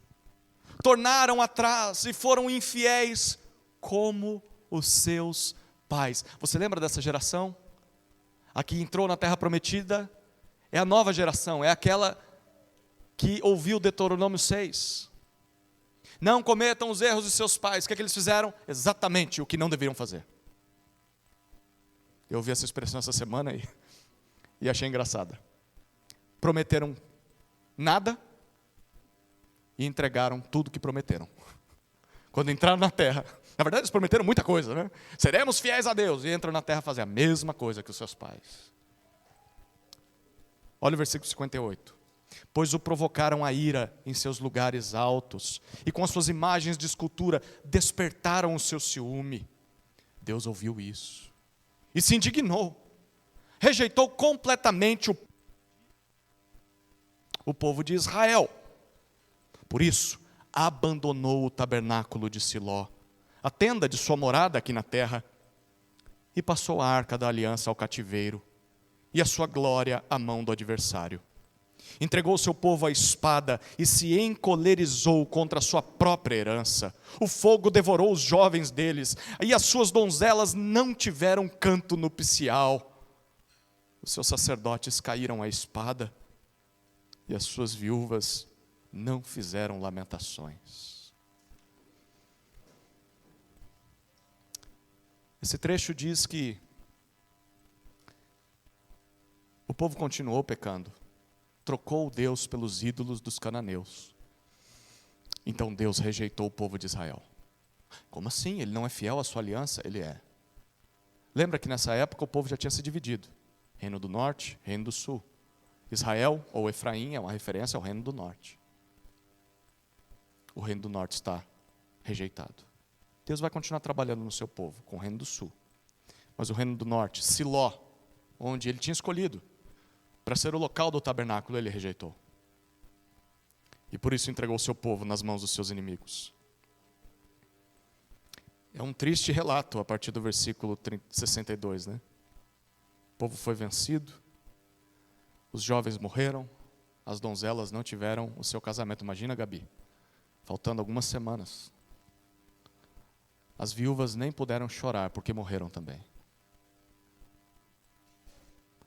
Speaker 1: tornaram atrás e foram infiéis como os seus pais. Você lembra dessa geração? A que entrou na terra prometida é a nova geração, é aquela que ouviu Deuteronômio 6. Não cometam os erros de seus pais. O que é que eles fizeram? Exatamente o que não deveriam fazer. Eu ouvi essa expressão essa semana e achei engraçada. Prometeram nada e entregaram tudo que prometeram. Quando entraram na terra, na verdade eles prometeram muita coisa, né? Seremos fiéis a Deus, e entram na terra a fazer a mesma coisa que os seus pais. Olha o versículo 58. Pois o provocaram a ira em seus lugares altos, e com as suas imagens de escultura despertaram o seu ciúme. Deus ouviu isso e se indignou, rejeitou completamente o povo de Israel. Por isso, abandonou o tabernáculo de Siló, a tenda de sua morada aqui na terra, e passou a arca da aliança ao cativeiro, e a sua glória à mão do adversário. Entregou seu povo à espada e se encolerizou contra a sua própria herança. O fogo devorou os jovens deles, e as suas donzelas não tiveram canto nupcial. Os seus sacerdotes caíram à espada, e as suas viúvas não fizeram lamentações. Esse trecho diz que o povo continuou pecando, trocou Deus pelos ídolos dos cananeus. Então Deus rejeitou o povo de Israel. Como assim? Ele não é fiel à sua aliança? Ele é. Lembra que nessa época o povo já tinha se dividido. Reino do norte, reino do sul. Israel, ou Efraim, é uma referência ao reino do norte. O reino do norte está rejeitado. Deus vai continuar trabalhando no seu povo, com o reino do sul. Mas o reino do norte, Siló, onde ele tinha escolhido para ser o local do tabernáculo, ele rejeitou. E por isso entregou o seu povo nas mãos dos seus inimigos. É um triste relato a partir do versículo 62, né? O povo foi vencido, os jovens morreram, as donzelas não tiveram o seu casamento. Imagina, Gabi, faltando algumas semanas. As viúvas nem puderam chorar porque morreram também.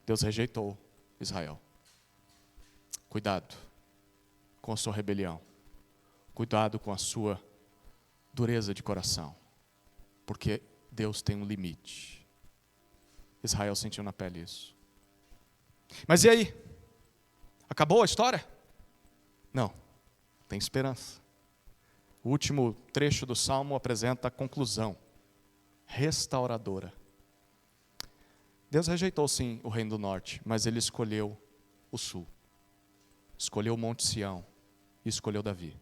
Speaker 1: Deus rejeitou Israel. Cuidado com a sua rebelião. Cuidado com a sua dureza de coração. Porque Deus tem um limite. Israel sentiu na pele isso. Mas e aí? Acabou a história? Não. Tem esperança. O último trecho do Salmo apresenta a conclusão restauradora. Deus rejeitou sim o reino do norte, mas ele escolheu o sul. Escolheu o Monte Sião e escolheu Davi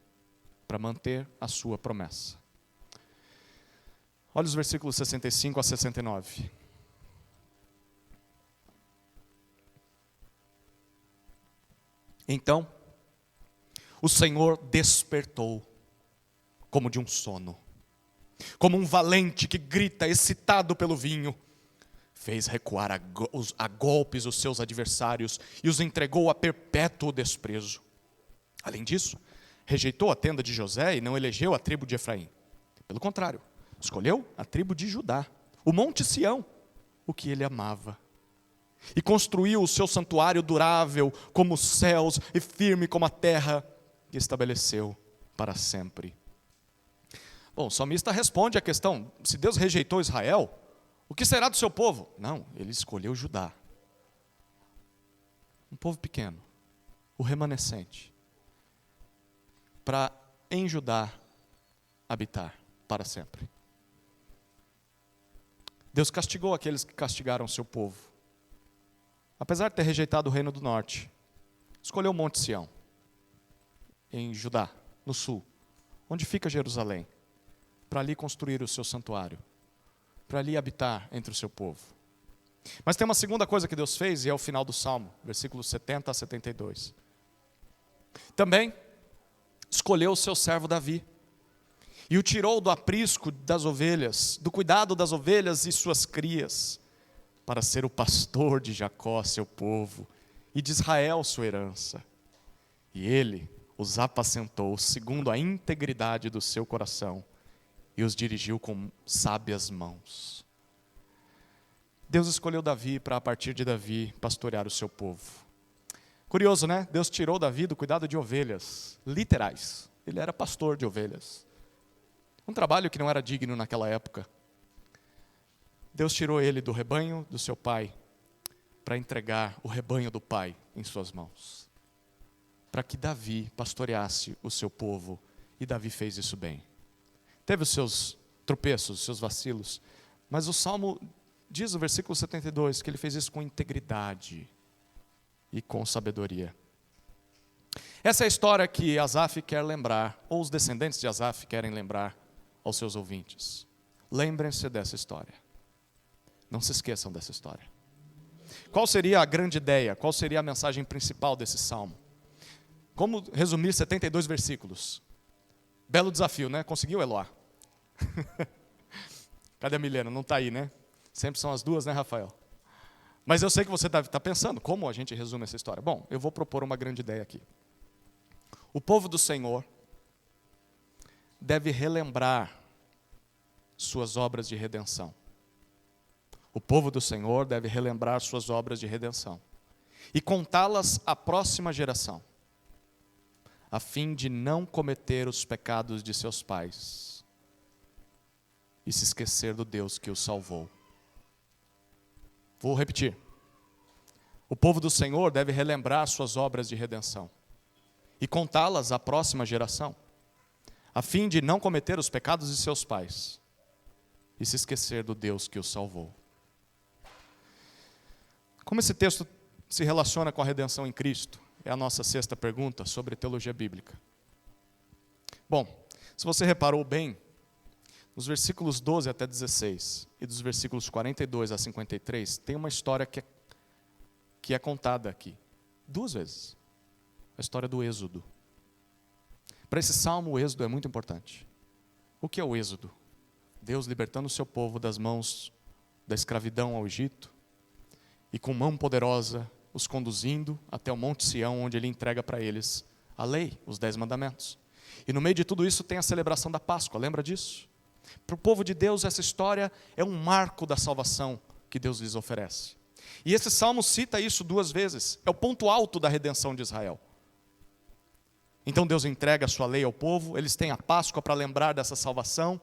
Speaker 1: para manter a sua promessa. Olha os versículos 65 a 69. Então, o Senhor despertou como de um sono, como um valente que grita excitado pelo vinho. Fez recuar a golpes os seus adversários e os entregou a perpétuo desprezo. Além disso, rejeitou a tenda de José e não elegeu a tribo de Efraim. Pelo contrário, escolheu a tribo de Judá, o Monte Sião, o que ele amava. E construiu o seu santuário durável como os céus e firme como a terra, e estabeleceu para sempre. Bom, o salmista responde à questão: se Deus rejeitou Israel, o que será do seu povo? Não, ele escolheu Judá. Um povo pequeno, o remanescente, para em Judá habitar para sempre. Deus castigou aqueles que castigaram o seu povo. Apesar de ter rejeitado o reino do norte, escolheu o Monte Sião, em Judá, no sul, onde fica Jerusalém, para ali construir o seu santuário, para ali habitar entre o seu povo. Mas tem uma segunda coisa que Deus fez, e é o final do Salmo, versículos 70 a 72. Também escolheu o seu servo Davi, e o tirou do aprisco das ovelhas, do cuidado das ovelhas e suas crias, para ser o pastor de Jacó, seu povo, e de Israel, sua herança. E ele os apacentou segundo a integridade do seu coração, e os dirigiu com sábias mãos. Deus escolheu Davi para, a partir de Davi, pastorear o seu povo. Curioso, né? Deus tirou Davi do cuidado de ovelhas, literais. Ele era pastor de ovelhas. Um trabalho que não era digno naquela época. Deus tirou ele do rebanho do seu pai, para entregar o rebanho do pai em suas mãos. Para que Davi pastoreasse o seu povo, e Davi fez isso bem. Teve os seus tropeços, os seus vacilos, mas o Salmo diz no versículo 72 que ele fez isso com integridade e com sabedoria. Essa é a história que Asaf quer lembrar, ou os descendentes de Asaf querem lembrar aos seus ouvintes. Lembrem-se dessa história. Não se esqueçam dessa história. Qual seria a grande ideia? Qual seria a mensagem principal desse salmo? Como resumir 72 versículos? Belo desafio, né? Conseguiu, Eloá? Cadê a Milena? Não está aí, né? Sempre são as duas, né, Rafael? Mas eu sei que você está pensando, como a gente resume essa história? Bom, eu vou propor uma grande ideia aqui. O povo do Senhor deve relembrar suas obras de redenção. O povo do Senhor deve relembrar suas obras de redenção e contá-las à próxima geração, a fim de não cometer os pecados de seus pais e se esquecer do Deus que os salvou. Vou repetir. O povo do Senhor deve relembrar suas obras de redenção e contá-las à próxima geração, a fim de não cometer os pecados de seus pais e se esquecer do Deus que os salvou. Como esse texto se relaciona com a redenção em Cristo? É a nossa sexta pergunta sobre teologia bíblica. Bom, se você reparou bem, nos versículos 12 até 16 e dos versículos 42 a 53, tem uma história que é contada aqui, duas vezes. A história do Êxodo. Para esse salmo, o Êxodo é muito importante. O que é o Êxodo? Deus libertando o seu povo das mãos da escravidão ao Egito, e com mão poderosa os conduzindo até o Monte Sião, onde ele entrega para eles a lei, os 10 mandamentos. E no meio de tudo isso tem a celebração da Páscoa, lembra disso? Para o povo de Deus, essa história é um marco da salvação que Deus lhes oferece. E esse salmo cita isso duas vezes, é o ponto alto da redenção de Israel. Então Deus entrega a sua lei ao povo, eles têm a Páscoa para lembrar dessa salvação,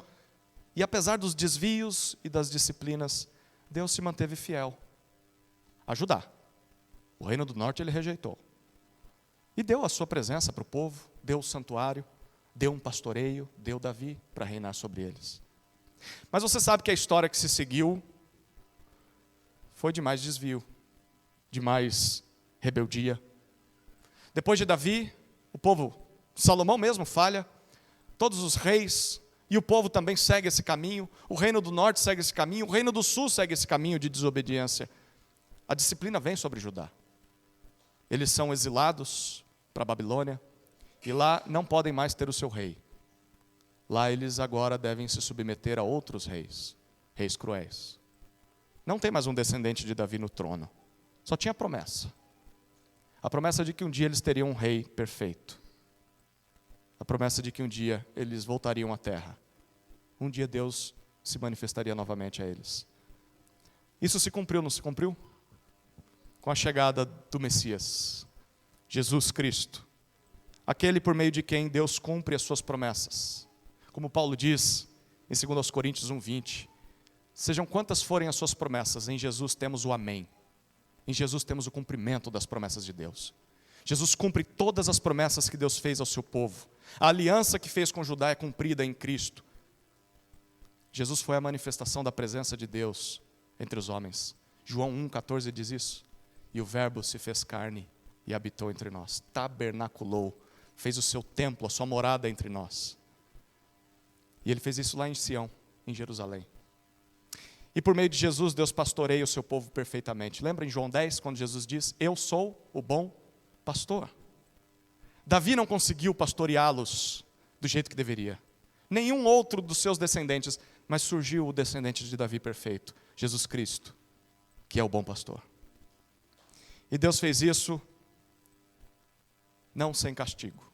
Speaker 1: e apesar dos desvios e das disciplinas, Deus se manteve fiel a Judá. O reino do norte ele rejeitou. E deu a sua presença para o povo, deu o santuário, deu um pastoreio, deu Davi para reinar sobre eles. Mas você sabe que a história que se seguiu foi de mais desvio, de mais rebeldia. Depois de Davi, o povo, Salomão mesmo falha, todos os reis e o povo também segue esse caminho, o reino do norte segue esse caminho, o reino do sul segue esse caminho de desobediência. A disciplina vem sobre Judá. Eles são exilados para a Babilônia e lá não podem mais ter o seu rei. Lá eles agora devem se submeter a outros reis, reis cruéis. Não tem mais um descendente de Davi no trono. Só tinha a promessa. A promessa de que um dia eles teriam um rei perfeito. A promessa de que um dia eles voltariam à terra. Um dia Deus se manifestaria novamente a eles. Isso se cumpriu, não se cumpriu? Com a chegada do Messias, Jesus Cristo, aquele por meio de quem Deus cumpre as suas promessas. Como Paulo diz em 2 Coríntios 1:20, sejam quantas forem as suas promessas, em Jesus temos o amém. Em Jesus temos o cumprimento das promessas de Deus. Jesus cumpre todas as promessas que Deus fez ao seu povo. A aliança que fez com Judá é cumprida em Cristo. Jesus foi a manifestação da presença de Deus entre os homens. João 1,14 diz isso. E o verbo se fez carne e habitou entre nós. Tabernaculou, fez o seu templo, a sua morada entre nós. E ele fez isso lá em Sião, em Jerusalém. E por meio de Jesus, Deus pastoreia o seu povo perfeitamente. Lembra em João 10, quando Jesus diz, eu sou o bom pastor. Davi não conseguiu pastoreá-los do jeito que deveria. Nenhum outro dos seus descendentes, mas surgiu o descendente de Davi perfeito, Jesus Cristo, que é o bom pastor. E Deus fez isso não sem castigo.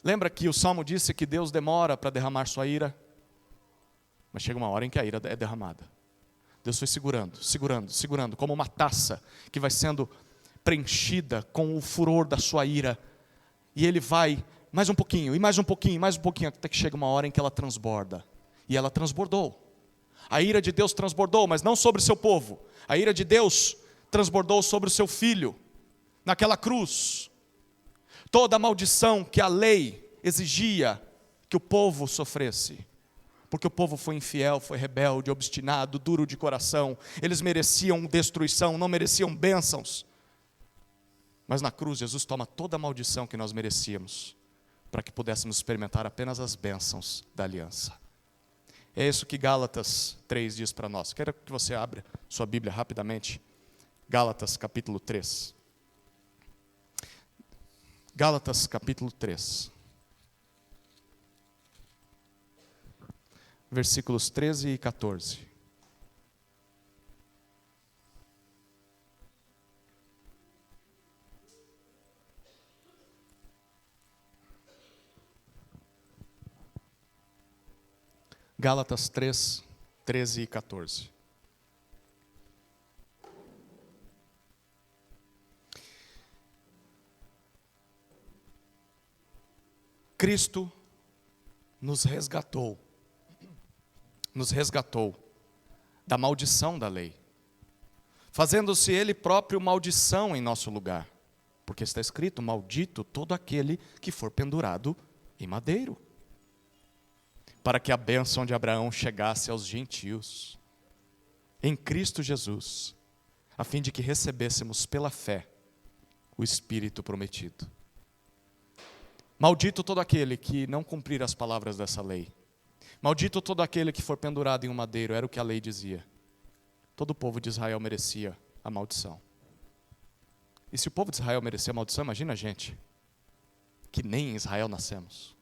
Speaker 1: Lembra que o Salmo disse que Deus demora para derramar sua ira? Mas chega uma hora em que a ira é derramada. Deus foi segurando, como uma taça que vai sendo preenchida com o furor da sua ira. E Ele vai mais um pouquinho, e mais um pouquinho, mais um pouquinho, até que chega uma hora em que ela transborda. E ela transbordou. A ira de Deus transbordou, mas não sobre o seu povo. A ira de Deus transbordou sobre o seu Filho, naquela cruz. Toda a maldição que a lei exigia que o povo sofresse. Porque o povo foi infiel, foi rebelde, obstinado, duro de coração. Eles mereciam destruição, não mereciam bênçãos. Mas na cruz, Jesus toma toda a maldição que nós merecíamos, para que pudéssemos experimentar apenas as bênçãos da aliança. É isso que Gálatas 3 diz para nós. Quero que você abra sua Bíblia rapidamente. Gálatas capítulo 3. Gálatas capítulo 3. Versículos 13 e 14. Gálatas 3, 13 e 14. Cristo nos resgatou da maldição da lei, fazendo-se Ele próprio maldição em nosso lugar, porque está escrito, maldito todo aquele que for pendurado em madeiro, para que a bênção de Abraão chegasse aos gentios, em Cristo Jesus, a fim de que recebêssemos pela fé o Espírito prometido. Maldito todo aquele que não cumprir as palavras dessa lei. Maldito todo aquele que for pendurado em um madeiro, era o que a lei dizia. Todo o povo de Israel merecia a maldição. E se o povo de Israel merecia a maldição, imagina a gente, que nem em Israel nascemos.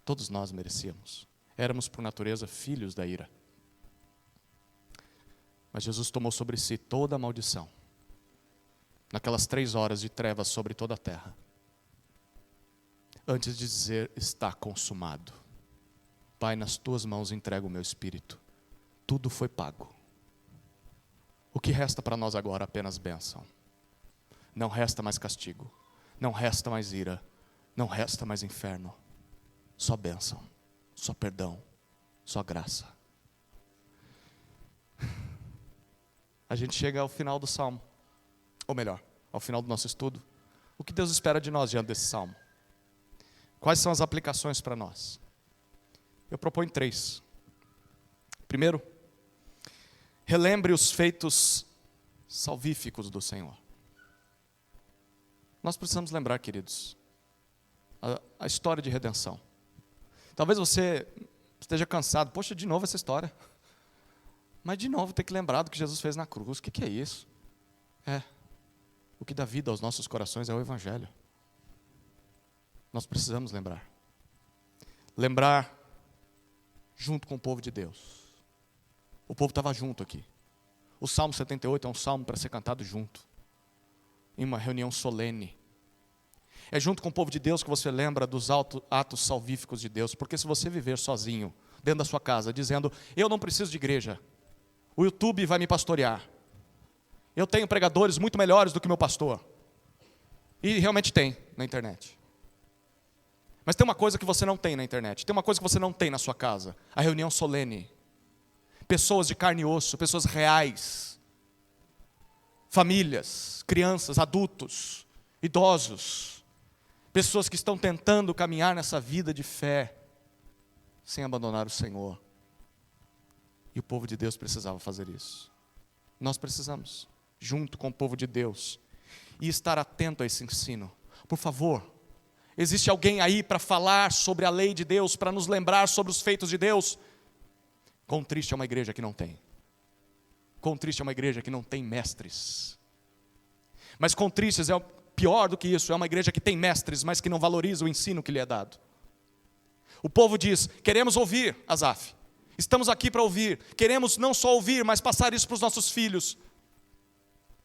Speaker 1: Todos nós merecíamos. Éramos por natureza filhos da ira. Mas Jesus tomou sobre si toda a maldição. Naquelas 3 horas de trevas sobre toda a terra. Antes de dizer, está consumado. Pai, nas tuas mãos entrego o meu espírito. Tudo foi pago. O que resta para nós agora? Apenas bênção. Não resta mais castigo. Não resta mais ira. Não resta mais inferno. Só bênção. Só perdão. Só graça. A gente chega ao final do salmo. Ou melhor, ao final do nosso estudo. O que Deus espera de nós diante desse salmo? Quais são as aplicações para nós? Eu proponho 3. Primeiro, relembre os feitos salvíficos do Senhor. Nós precisamos lembrar, queridos, a história de redenção. Talvez você esteja cansado. Poxa, de novo essa história. Mas de novo ter que lembrar do que Jesus fez na cruz. O que é isso? O que dá vida aos nossos corações é o Evangelho. Nós precisamos lembrar. Lembrar junto com o povo de Deus. O povo estava junto aqui. O Salmo 78 é um salmo para ser cantado junto. Em uma reunião solene. É junto com o povo de Deus que você lembra dos atos salvíficos de Deus. Porque se você viver sozinho, dentro da sua casa, dizendo, eu não preciso de igreja. O YouTube vai me pastorear. Eu tenho pregadores muito melhores do que meu pastor. E realmente tem na internet. Mas tem uma coisa que você não tem na internet. Tem uma coisa que você não tem na sua casa. A reunião solene. Pessoas de carne e osso, pessoas reais. Famílias, crianças, adultos, idosos. Pessoas que estão tentando caminhar nessa vida de fé, sem abandonar o Senhor. E o povo de Deus precisava fazer isso. Nós precisamos, junto com o povo de Deus, e estar atento a esse ensino. Por favor, existe alguém aí para falar sobre a lei de Deus, para nos lembrar sobre os feitos de Deus? Quão triste é uma igreja que não tem. Quão triste é uma igreja que não tem mestres. Mas quão tristes é pior do que isso, é uma igreja que tem mestres, mas que não valoriza o ensino que lhe é dado. O povo diz, queremos ouvir, Asaf. Estamos aqui para ouvir. Queremos não só ouvir, mas passar isso para os nossos filhos.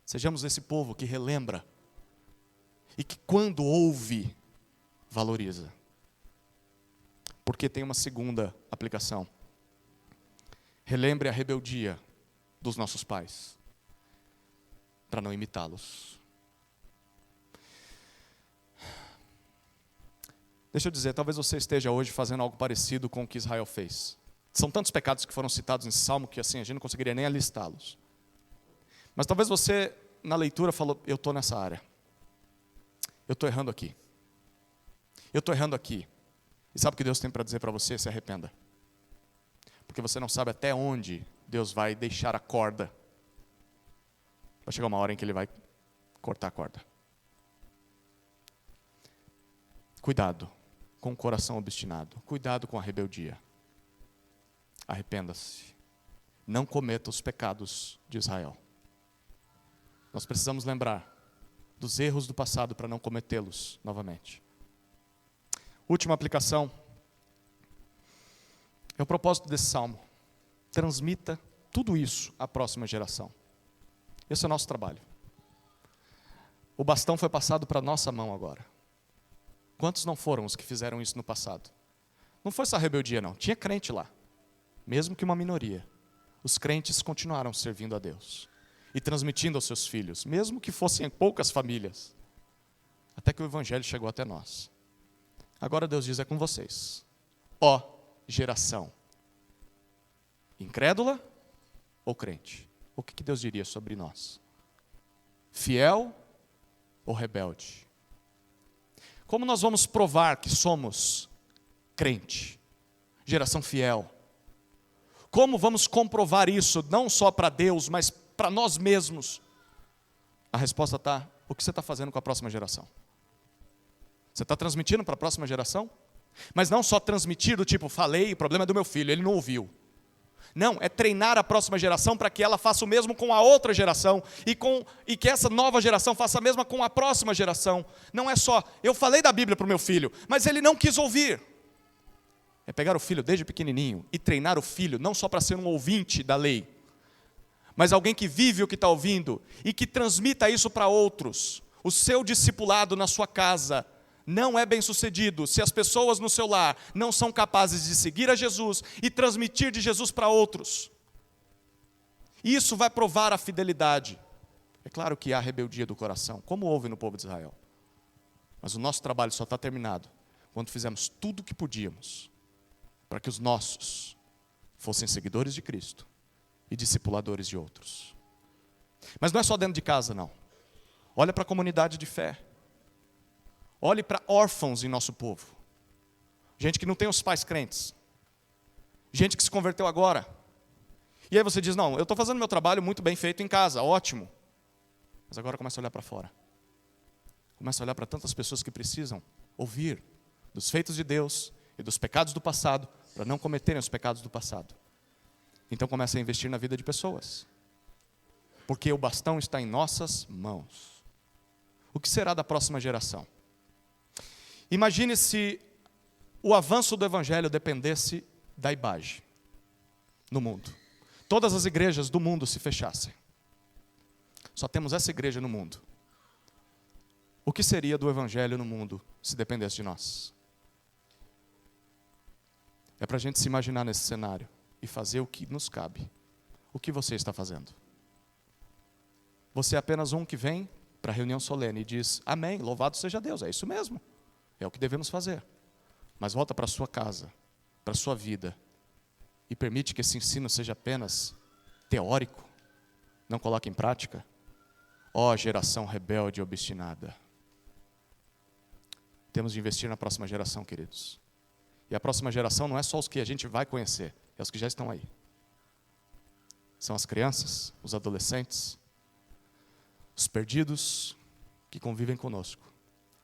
Speaker 1: Sejamos esse povo que relembra. E que quando ouve, valoriza. Porque tem uma segunda aplicação. Relembre a rebeldia dos nossos pais, para não imitá-los. Deixa eu dizer, talvez você esteja hoje fazendo algo parecido com o que Israel fez. São tantos pecados que foram citados nesse salmo que assim a gente não conseguiria nem alistá-los. Mas talvez você, na leitura, falou, eu estou nessa área. Eu estou errando aqui. Eu estou errando aqui. E sabe o que Deus tem para dizer para você? Se arrependa. Porque você não sabe até onde Deus vai deixar a corda. Vai chegar uma hora em que Ele vai cortar a corda. Cuidado com o coração obstinado. Cuidado com a rebeldia. Arrependa-se. Não cometa os pecados de Israel. Nós precisamos lembrar dos erros do passado para não cometê-los novamente. Última aplicação. É o propósito desse salmo. Transmita tudo isso à próxima geração. Esse é o nosso trabalho. O bastão foi passado para a nossa mão agora. Quantos não foram os que fizeram isso no passado? Não foi só rebeldia não, tinha crente lá. Mesmo que uma minoria. Os crentes continuaram servindo a Deus. E transmitindo aos seus filhos, mesmo que fossem poucas famílias. Até que o evangelho chegou até nós. Agora Deus diz, é com vocês. Ó geração. Incrédula ou crente? O que Deus diria sobre nós? Fiel ou rebelde? Como nós vamos provar que somos crente? Geração fiel. Como vamos comprovar isso, não só para Deus, mas para nós mesmos? A resposta está, o que você está fazendo com a próxima geração? Você está transmitindo para a próxima geração? Mas não só transmitir do tipo, falei, o problema é do meu filho, ele não ouviu. Não, é treinar a próxima geração para que ela faça o mesmo com a outra geração e que essa nova geração faça a mesma com a próxima geração. Não é só, eu falei da Bíblia para o meu filho, mas ele não quis ouvir. É pegar o filho desde pequenininho e treinar o filho não só para ser um ouvinte da lei, mas alguém que vive o que está ouvindo e que transmita isso para outros. O seu discipulado na sua casa não é bem sucedido se as pessoas no seu lar não são capazes de seguir a Jesus e transmitir de Jesus para outros. Isso vai provar a fidelidade. É claro que há rebeldia do coração, como houve no povo de Israel. Mas o nosso trabalho só está terminado quando fizemos tudo o que podíamos para que os nossos fossem seguidores de Cristo e discipuladores de outros. Mas não é só dentro de casa, não. Olha para a comunidade de fé. Olhe para órfãos em nosso povo. Gente que não tem os pais crentes. Gente que se converteu agora. E aí você diz, não, eu estou fazendo meu trabalho muito bem feito em casa, ótimo. Mas agora começa a olhar para fora. Começa a olhar para tantas pessoas que precisam ouvir dos feitos de Deus e dos pecados do passado, para não cometerem os pecados do passado. Então começa a investir na vida de pessoas. Porque o bastão está em nossas mãos. O que será da próxima geração? Imagine se o avanço do evangelho dependesse da IBAGE no mundo. Todas as igrejas do mundo se fechassem. Só temos essa igreja no mundo. O que seria do evangelho no mundo se dependesse de nós? É para a gente se imaginar nesse cenário e fazer o que nos cabe. O que você está fazendo? Você é apenas um que vem para a reunião solene e diz, amém, louvado seja Deus, é isso mesmo. É o que devemos fazer. Mas volta para a sua casa, para a sua vida, e permite que esse ensino seja apenas teórico, não coloque em prática. Ó geração rebelde e obstinada. Temos de investir na próxima geração, queridos. E a próxima geração não é só os que a gente vai conhecer, é os que já estão aí. São as crianças, os adolescentes, os perdidos que convivem conosco.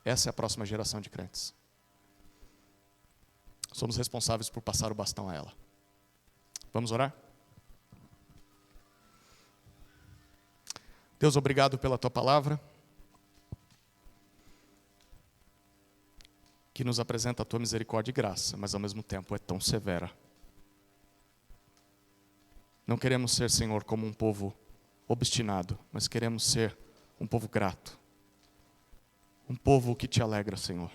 Speaker 1: Essa é a próxima geração de crentes. Somos responsáveis por passar o bastão a ela. Vamos orar? Deus, obrigado pela tua palavra, que nos apresenta a tua misericórdia e graça, mas ao mesmo tempo é tão severa. Não queremos ser, Senhor, como um povo obstinado, mas queremos ser um povo grato, um povo que te alegra, Senhor.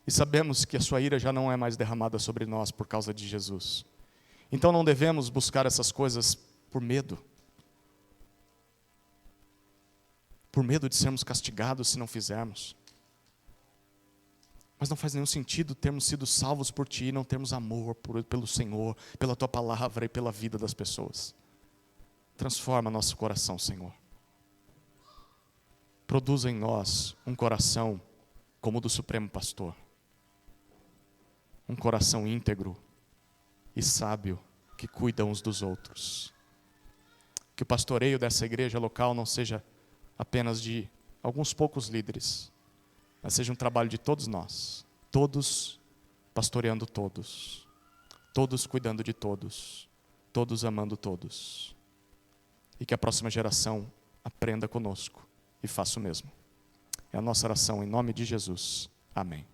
Speaker 1: E sabemos que a sua ira já não é mais derramada sobre nós por causa de Jesus. Então não devemos buscar essas coisas por medo de sermos castigados se não fizermos. Mas não faz nenhum sentido termos sido salvos por Ti e não termos amor pelo Senhor, pela Tua palavra e pela vida das pessoas. Transforma nosso coração, Senhor. Produza em nós um coração como o do Supremo Pastor. Um coração íntegro e sábio que cuida uns dos outros. Que o pastoreio dessa igreja local não seja apenas de alguns poucos líderes, mas seja um trabalho de todos nós, todos pastoreando todos, todos cuidando de todos, todos amando todos. E que a próxima geração aprenda conosco e faça o mesmo. É a nossa oração em nome de Jesus. Amém.